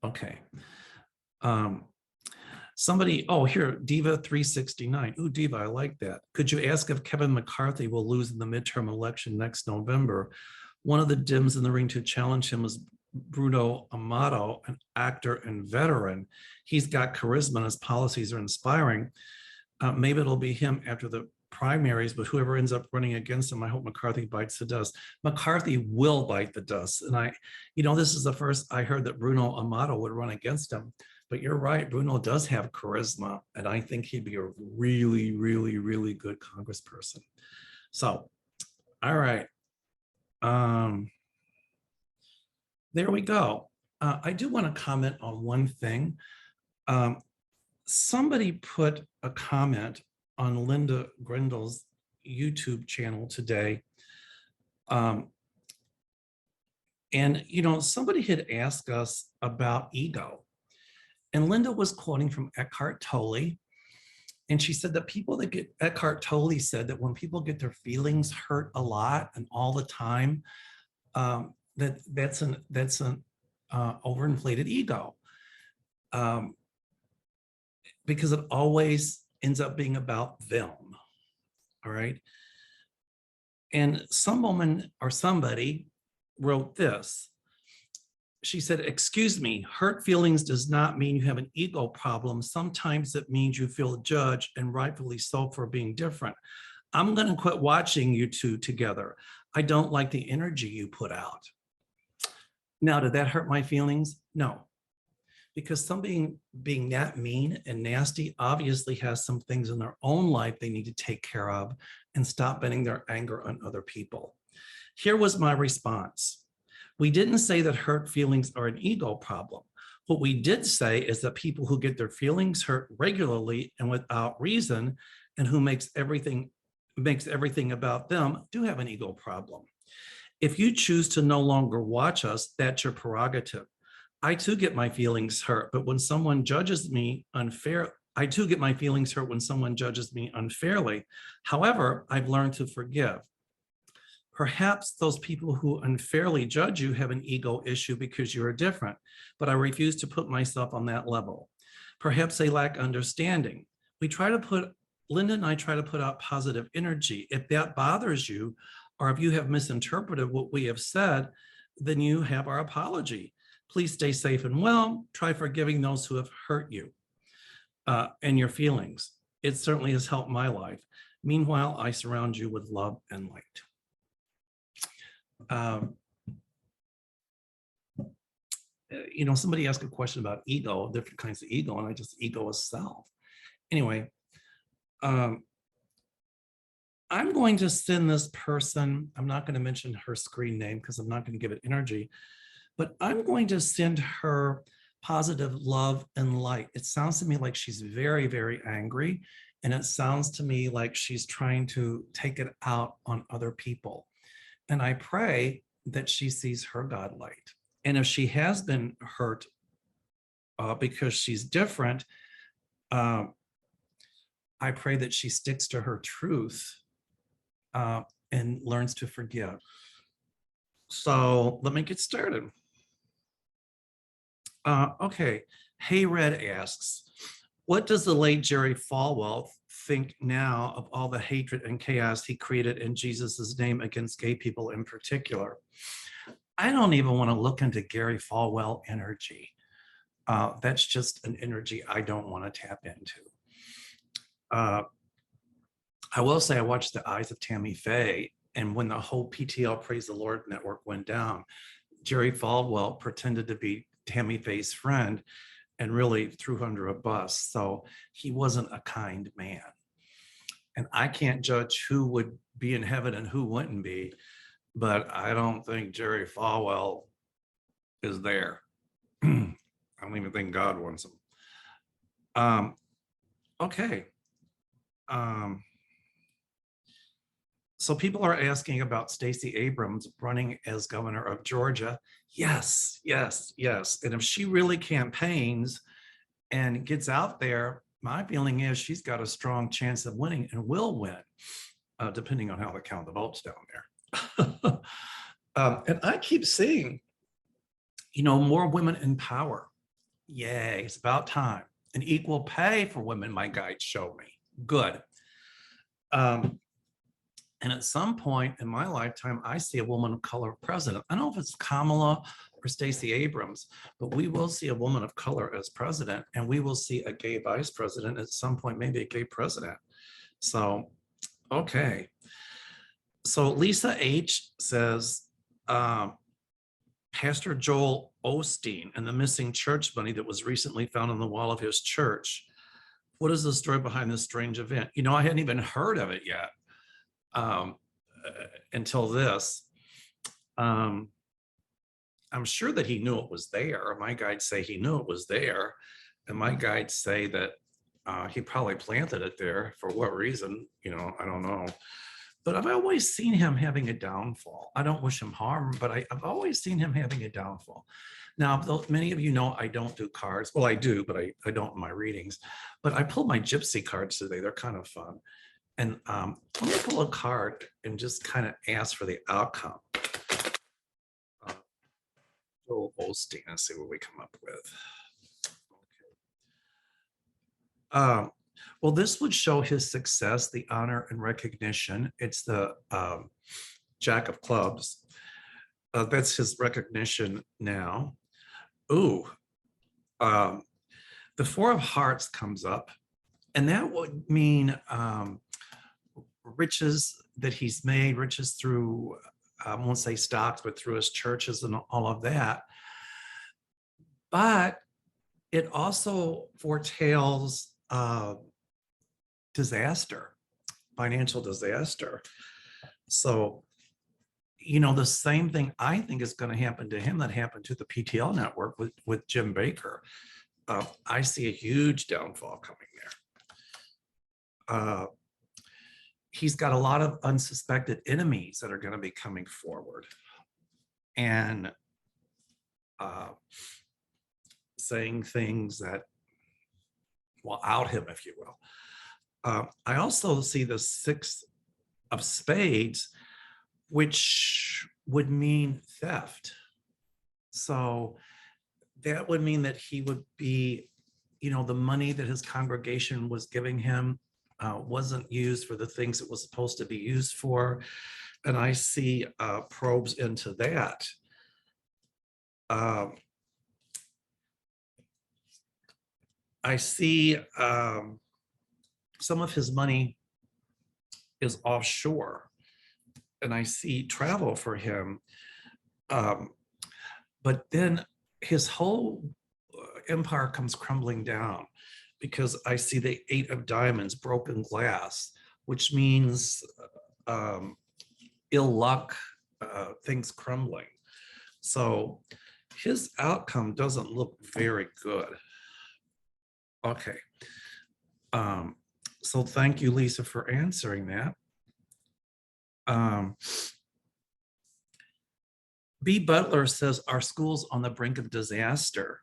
Okay. Somebody, here, Diva 369. Ooh, Diva, I like that. Could you ask if Kevin McCarthy will lose in the midterm election next November? One of the Dems in the ring to challenge him was Bruno Amato, an actor and veteran. He's got charisma and his policies are inspiring. Maybe it'll be him after the primaries, but whoever ends up running against him, I hope McCarthy bites the dust. McCarthy will bite the dust. And this is the first I heard that Bruno Amato would run against him. But you're right, Bruno does have charisma, and I think he'd be a really, really, really good congressperson. So, all right. There we go. I do want to comment on one thing. Somebody put a comment on Linda Grendel's YouTube channel today. Somebody had asked us about ego. And Linda was quoting from Eckhart Tolle. And she said that Eckhart Tolle said that when people get their feelings hurt a lot and all the time, that's an overinflated ego. Because it always ends up being about them. All right. And some woman or somebody wrote this. She said, excuse me, hurt feelings does not mean you have an ego problem. Sometimes it means you feel judged, and rightfully so, for being different. I'm going to quit watching you two together. I don't like the energy you put out. Now, did that hurt my feelings? No. Because somebody being that mean and nasty obviously has some things in their own life they need to take care of and stop venting their anger on other people. Here was my response. We didn't say that hurt feelings are an ego problem. What we did say is that people who get their feelings hurt regularly and without reason, and who makes everything about them, do have an ego problem. If you choose to no longer watch us, that's your prerogative. I too get my feelings hurt, but when someone judges me unfairly, I too get my feelings hurt when someone judges me unfairly. However, I've learned to forgive. Perhaps those people who unfairly judge you have an ego issue because you're different, but I refuse to put myself on that level. Perhaps they lack understanding. Linda and I try to put out positive energy. If that bothers you, or if you have misinterpreted what we have said, then you have our apology. Please stay safe and well. Try forgiving those who have hurt you and your feelings. It certainly has helped my life. Meanwhile, I surround you with love and light. Somebody asked a question about ego, different kinds of ego, and ego is self. Anyway, I'm going to send this person, I'm not going to mention her screen name because I'm not going to give it energy, but I'm going to send her positive love and light. It sounds to me like she's very, very angry, and it sounds to me like she's trying to take it out on other people. And I pray that she sees her God light. And if she has been hurt because she's different, I pray that she sticks to her truth and learns to forgive. So let me get started. Okay, Hey Red asks, what does the late Jerry Falwell think now of all the hatred and chaos he created in Jesus's name against gay people in particular? I don't even want to look into Gary Falwell energy. That's just an energy I don't want to tap into. I will say I watched The Eyes of Tammy Faye, and when the whole PTL Praise the Lord network went down, Jerry Falwell pretended to be Tammy Faye's friend and really threw her under a bus. So he wasn't a kind man. And I can't judge who would be in heaven and who wouldn't be, but I don't think Jerry Falwell is there. I don't even think God wants him. Okay. So people are asking about Stacey Abrams running as governor of Georgia. Yes, yes, yes. And if she really campaigns and gets out there, my feeling is she's got a strong chance of winning and will win, depending on how they count the votes down there. And I keep seeing, more women in power. Yay, it's about time. And equal pay for women, my guides show me. Good. And at some point in my lifetime, I see a woman of color president. I don't know if it's Kamala or Stacey Abrams, but we will see a woman of color as president, and we will see a gay vice president at some point, maybe a gay president. So, okay. So Lisa H says, Pastor Joel Osteen and the missing church money that was recently found on the wall of his church. What is the story behind this strange event? I hadn't even heard of it yet. Until this. I'm sure that he knew it was there. My guides say he knew it was there. And my guides say that he probably planted it there. For what reason? I don't know. But I've always seen him having a downfall. I don't wish him harm, but I've always seen him having a downfall. Now, many of you know I don't do cards. Well, I do, but I don't in my readings. But I pulled my gypsy cards today. They're kind of fun. And let me pull a card and just kind of ask for the outcome. Joel Osteen, let's see what we come up with. Okay. Well, this would show his success, the honor and recognition. It's the Jack of Clubs. That's his recognition now. Ooh, the Four of Hearts comes up, and that would mean riches that he's made, riches through, I won't say stocks, but through his churches and all of that. But it also foretells disaster, financial disaster. So, the same thing I think is going to happen to him that happened to the PTL network with Jim Baker. I see a huge downfall coming there. He's got a lot of unsuspected enemies that are going to be coming forward and saying things that will out him, if you will. I also see the Six of Spades, which would mean theft. So that would mean that he would be, the money that his congregation was giving him wasn't used for the things it was supposed to be used for. And I see probes into that. I see some of his money is offshore, and I see travel for him. But then his whole empire comes crumbling down, because I see the Eight of Diamonds, broken glass, which means ill luck, things crumbling. So his outcome doesn't look very good. Okay. So thank you, Lisa, for answering that. B. Butler says, our schools on the brink of disaster,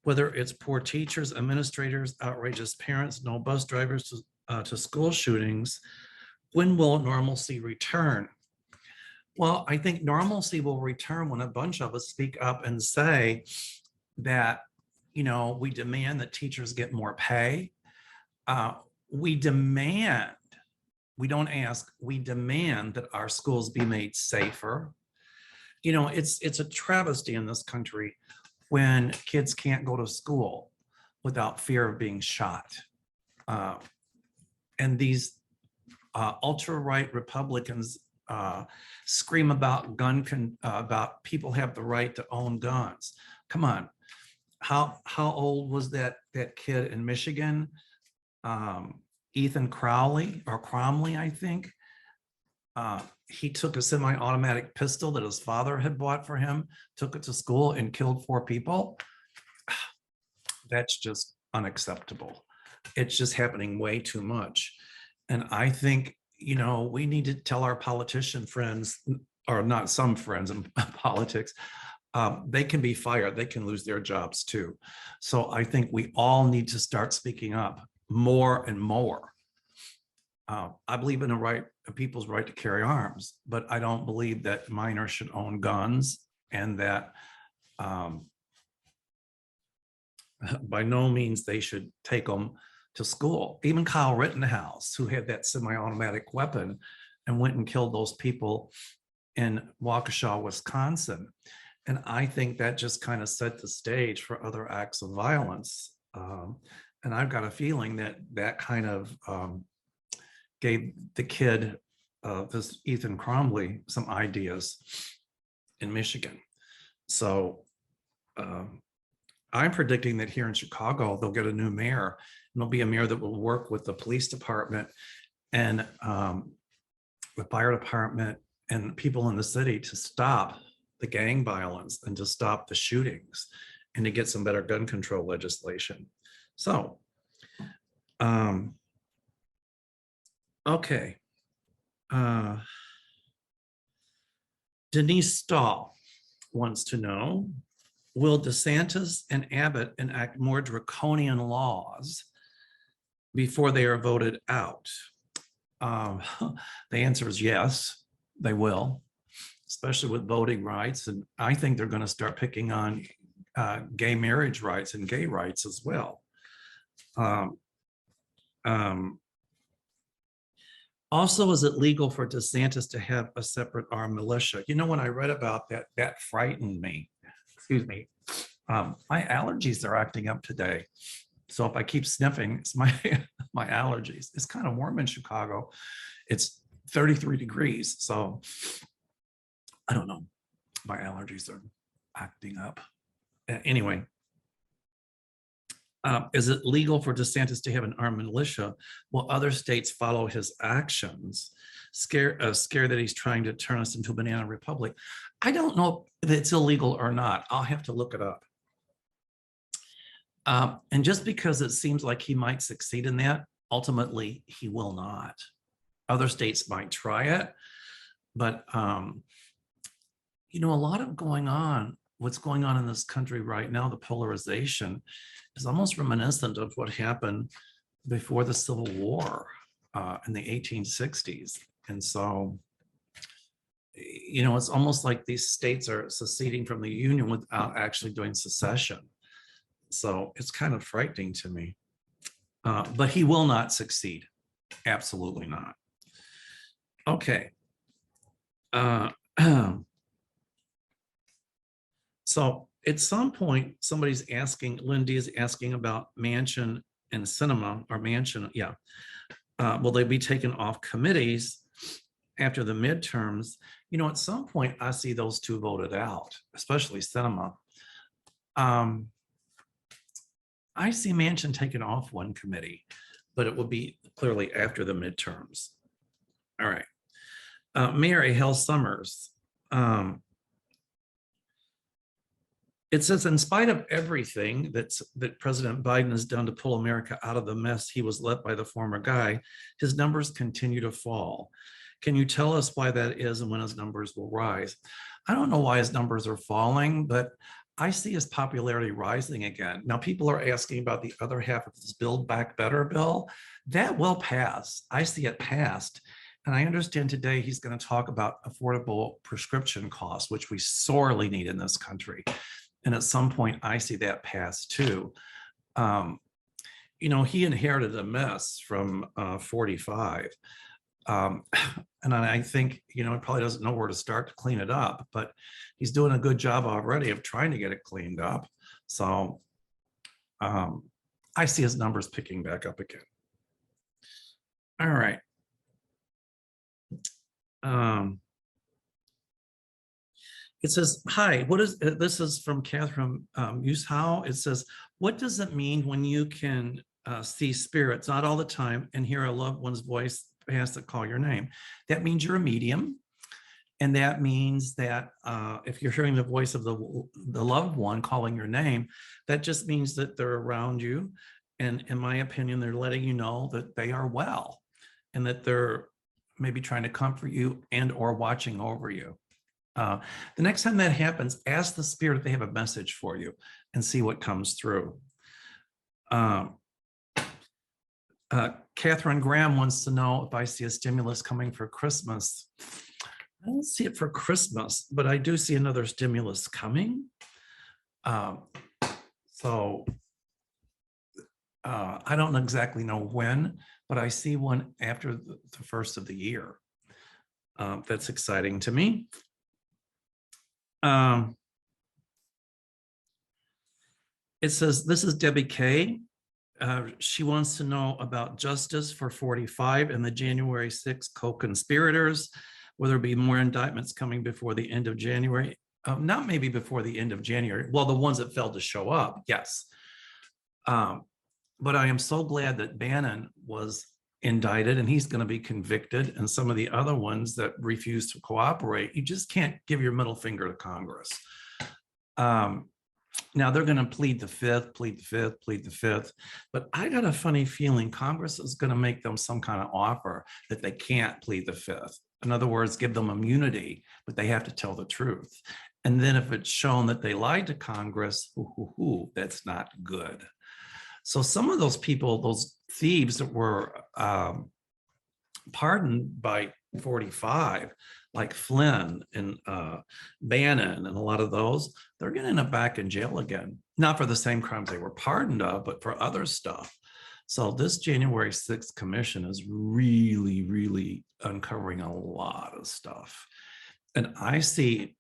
whether it's poor teachers, administrators, outrageous parents, no bus drivers to school shootings. When will normalcy return? Well, I think normalcy will return when a bunch of us speak up and say that, we demand that teachers get more pay. We demand, we don't ask, we demand that our schools be made safer. It's a travesty in this country when kids can't go to school without fear of being shot. And these ultra-right Republicans scream about about people have the right to own guns. Come on, how old was that kid in Michigan? Ethan Crowley, I think. He took a semi-automatic pistol that his father had bought for him, took it to school and killed 4 people. That's just unacceptable. It's just happening way too much. And I think, we need to tell our politician friends, or not some friends in politics, they can be fired. They can lose their jobs too. So I think we all need to start speaking up more and more. I believe in a people's right to carry arms, but I don't believe that minors should own guns, and that by no means they should take them to school. Even Kyle Rittenhouse, who had that semi-automatic weapon and went and killed those people in Waukesha, Wisconsin. And I think that just kind of set the stage for other acts of violence. And I've got a feeling that that kind of gave the kid, this Ethan Crowley, some ideas in Michigan. So I'm predicting that here in Chicago, they'll get a new mayor, and there'll be a mayor that will work with the police department and the fire department and people in the city to stop the gang violence and to stop the shootings and to get some better gun control legislation. So, okay. Denise Stahl wants to know, will DeSantis and Abbott enact more draconian laws before they are voted out? The answer is yes, they will, especially with voting rights. And I think they're going to start picking on gay marriage rights and gay rights as well. Also, is it legal for DeSantis to have a separate armed militia? When I read about that, that frightened me. Excuse me. My allergies are acting up today. So if I keep sniffing, it's my allergies. It's kind of warm in Chicago. It's 33 degrees. So I don't know. My allergies are acting up. Anyway, is it legal for DeSantis to have an armed militia while other states follow his actions, scared that he's trying to turn us into a banana republic? I don't know if it's illegal or not. I'll have to look it up. And just because it seems like he might succeed in that, ultimately he will not. Other states might try it, but a lot of what's going on in this country right now, the polarization, is almost reminiscent of what happened before the Civil War in the 1860s. And so, it's almost like these states are seceding from the Union without actually doing secession. So it's kind of frightening to me. But he will not succeed. Absolutely not. Okay. So at some point, somebody's asking, Lindy is asking about Manchin and Sinema, or Manchin, yeah. Will they be taken off committees after the midterms? At some point, I see those two voted out, especially Sinema. I see Manchin taken off one committee, but it will be clearly after the midterms. All right. Mary Hell Summers. It says, in spite of everything that President Biden has done to pull America out of the mess he was left by the former guy, his numbers continue to fall. Can you tell us why that is and when his numbers will rise? I don't know why his numbers are falling, but I see his popularity rising again. Now, people are asking about the other half of this Build Back Better bill. That will pass. I see it passed. And I understand today he's going to talk about affordable prescription costs, which we sorely need in this country. And at some point, I see that pass too. He inherited a mess from 45. And I think, he probably doesn't know where to start to clean it up, but he's doing a good job already of trying to get it cleaned up. So I see his numbers picking back up again. All right. Um, it says, hi, what is, this is from Catherine Mushow. It says, what does it mean when you can see spirits, not all the time, and hear a loved one's voice has to call your name? That means you're a medium. And that means that if you're hearing the voice of the loved one calling your name, that just means that they're around you. And in my opinion, they're letting you know that they are well and that they're maybe trying to comfort you and or watching over you. The next time that happens, ask the spirit if they have a message for you and see what comes through. Catherine Graham wants to know if I see a stimulus coming for Christmas. I don't see it for Christmas, but I do see another stimulus coming. So I don't exactly know when, but I see one after the first of the year. That's exciting to me. It says, this is Debbie K. She wants to know about justice for 45 and the January 6th co-conspirators. Will there be more indictments coming before the end of January? Not maybe before the end of January. Well, the ones that failed to show up, yes. But I am so glad that Bannon was indicted and he's going to be convicted, and some of the other ones that refuse to cooperate. You just can't give your middle finger to Congress. Now they're going to plead the fifth, plead the fifth, plead the fifth. But I got a funny feeling Congress is going to make them some kind of offer that they can't plead the fifth. In other words, give them immunity, but they have to tell the truth. And then if it's shown that they lied to Congress, that's not good. So some of those people, those thieves that were pardoned by 45, like Flynn and Bannon and a lot of those, they're getting them back in jail again. Not for the same crimes they were pardoned of, but for other stuff. So this January 6th commission is really, really uncovering a lot of stuff. And I see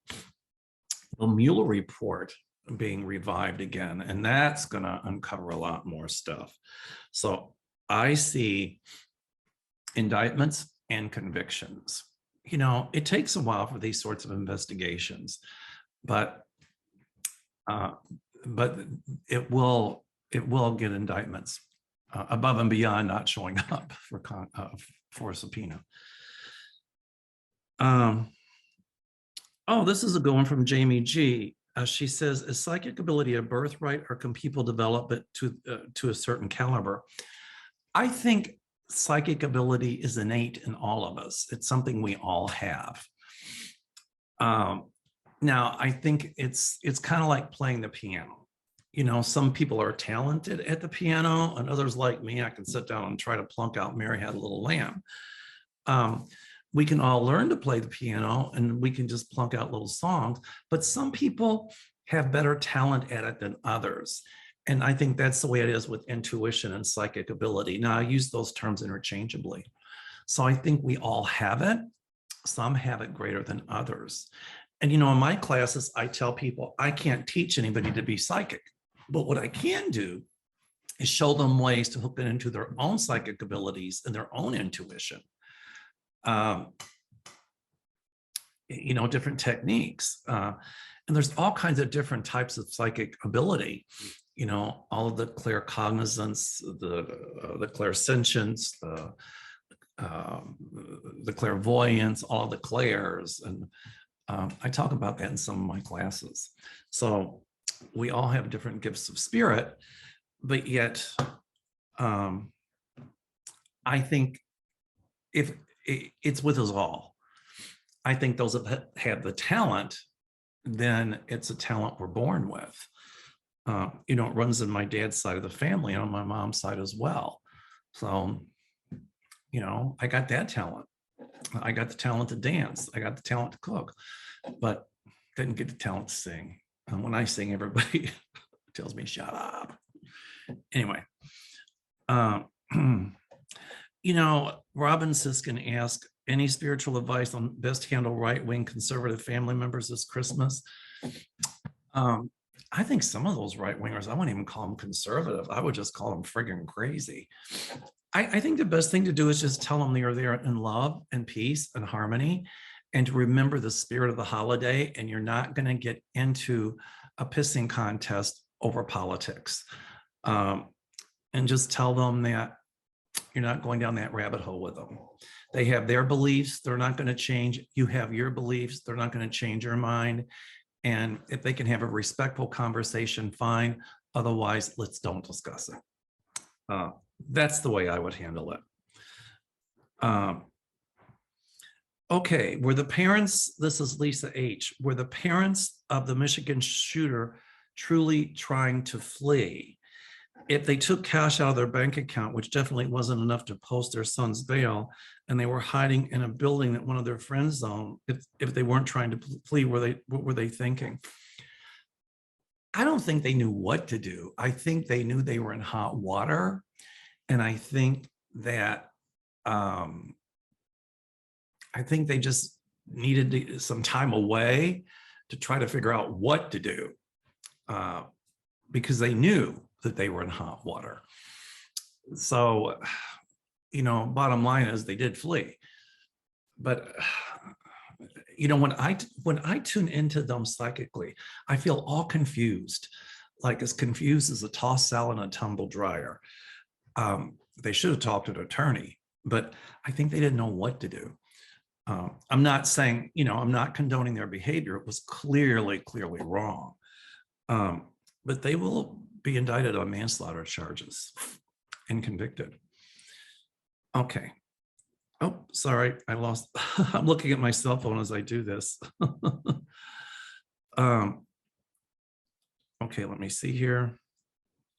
the Mueller report being revived again, and that's going to uncover a lot more stuff. So I see indictments and convictions. You know, it takes a while for these sorts of investigations, but it will get indictments above and beyond not showing up for a subpoena. Oh, this is a good one from Jamie G. She says, is psychic ability a birthright, or can people develop it to a certain caliber? I think psychic ability is innate in all of us. It's something we all have. Now, I think it's kind of like playing the piano. You know, some people are talented at the piano, and others like me, I can sit down and try to plunk out Mary Had a Little Lamb. We can all learn to play the piano and we can just plunk out little songs, but some people have better talent at it than others. And I think that's the way it is with intuition and psychic ability. Now, I use those terms interchangeably. So I think we all have it. Some have it greater than others. And, you know, in my classes, I tell people I can't teach anybody to be psychic, but what I can do is show them ways to hook it into their own psychic abilities and their own intuition. You know, different techniques. And there's all kinds of different types of psychic ability. You know, all of the claircognizance, the clairsentience, the clairvoyance, all of the clairs. And I talk about that in some of my classes. So we all have different gifts of spirit, but yet I think if it's with us all. I think those that have the talent, then it's a talent we're born with. You know, it runs in my dad's side of the family and on my mom's side as well. So, you know, I got that talent. I got the talent to dance. I got the talent to cook, but didn't get the talent to sing. And when I sing, everybody tells me, shut up. Anyway, you know, Robin Siskin asked, any spiritual advice on best handle right-wing conservative family members this Christmas? I think some of those right-wingers, I wouldn't even call them conservative. I would just call them friggin' crazy. I think the best thing to do is just tell them they are there in love and peace and harmony, and to remember the spirit of the holiday, and you're not going to get into a pissing contest over politics. Um, and just tell them that you're not going down that rabbit hole with them. They have their beliefs. They're not going to change. You have your beliefs. They're not going to change your mind. And if they can have a respectful conversation, fine. Otherwise, let's don't discuss it. That's the way I would handle it. Okay, were the parents, this is Lisa H., were the parents of the Michigan shooter truly trying to flee? If they took cash out of their bank account, which definitely wasn't enough to post their son's bail, and they were hiding in a building that one of their friends owned, if they weren't trying to flee, what were they thinking? I don't think they knew what to do. I think they knew they were in hot water. And I think that they just needed some time away to try to figure out what to do, because they knew that they were in hot water. So, bottom line is they did flee. But, when I tune into them psychically, I feel all confused, like as confused as a tossed salad in a tumble dryer. They should have talked to an attorney, but I think they didn't know what to do. I'm not saying, I'm not condoning their behavior. It was clearly wrong. But they will be indicted on manslaughter charges and convicted. Okay. Oh, sorry, I lost. I'm looking at my cell phone as I do this. Okay, let me see here.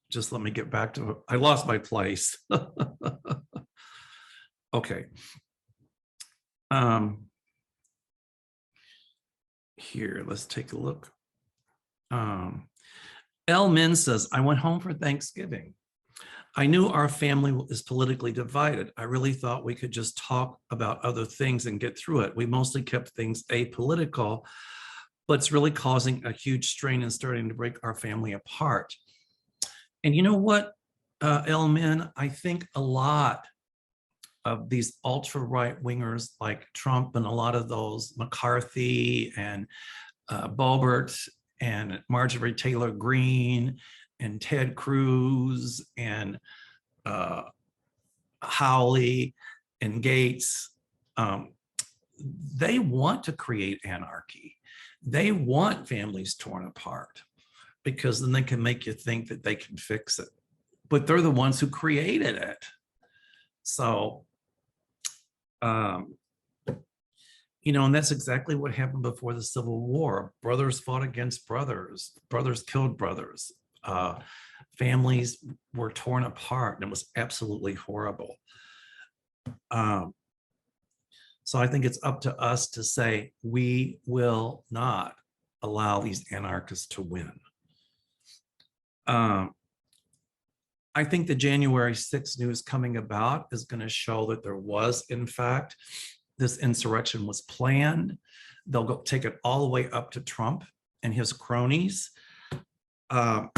Just let me get back to, I lost my place. Okay. Here, let's take a look. L. Min says, I went home for Thanksgiving. I knew our family is politically divided. I really thought we could just talk about other things and get through it. We mostly kept things apolitical, but it's really causing a huge strain and starting to break our family apart. And you know what, L. Min, I think a lot of these ultra right wingers like Trump and a lot of those McCarthy and Boebert and Marjorie Taylor Greene and Ted Cruz and Hawley and Gates, they want to create anarchy. They want families torn apart because then they can make you think that they can fix it. But they're the ones who created it. So, and that's exactly what happened before the Civil War. Brothers fought against brothers. Brothers killed brothers. Families were torn apart, and it was absolutely horrible. So I think it's up to us to say, we will not allow these anarchists to win. I think the January 6th news coming about is going to show that there was, in fact, this insurrection was planned. They'll go take it all the way up to Trump and his cronies. But,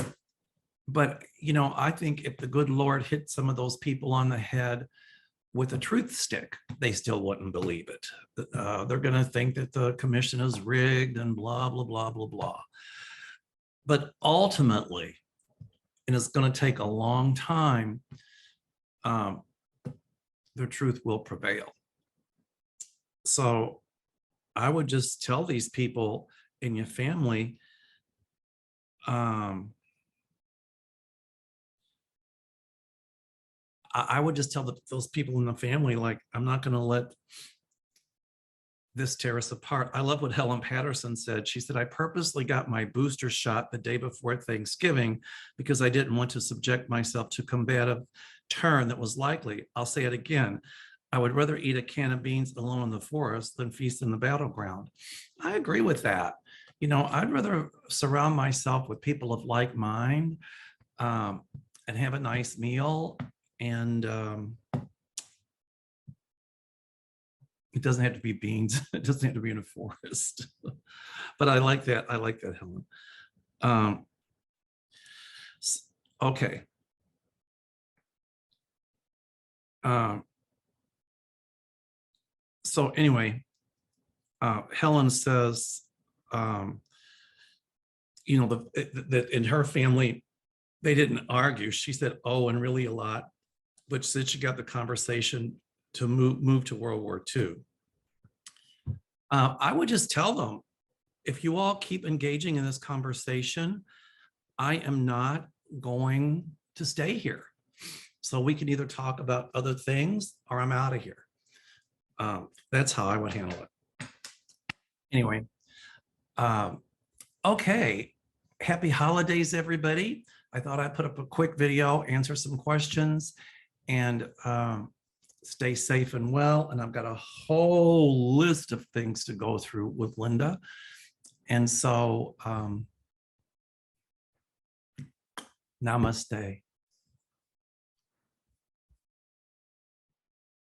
I think if the good Lord hit some of those people on the head with a truth stick, they still wouldn't believe it. They're going to think that the commission is rigged and blah, blah, blah, blah, blah. But ultimately, and it's going to take a long time, the truth will prevail. So I would just tell these people in your family, I would just tell those people in the family, like, I'm not going to let this tear us apart. I love what Helen Patterson said. She said, I purposely got my booster shot the day before Thanksgiving because I didn't want to subject myself to combative turn that was likely. I'll say it again. I would rather eat a can of beans alone in the forest than feast in the battleground. I agree with that. I'd rather surround myself with people of like mind and have a nice meal. And it doesn't have to be beans. It doesn't have to be in a forest. But I like that. I like that, Helen. Okay. So anyway, Helen says, you know, that in her family, they didn't argue. She said, oh, and really a lot, which said she got the conversation to move to World War II. I would just tell them, if you all keep engaging in this conversation, I am not going to stay here. So we can either talk about other things or I'm out of here. That's how I would handle it. Anyway, okay. Happy holidays, everybody. I thought I'd put up a quick video, answer some questions, and stay safe and well. And I've got a whole list of things to go through with Linda. And so, namaste.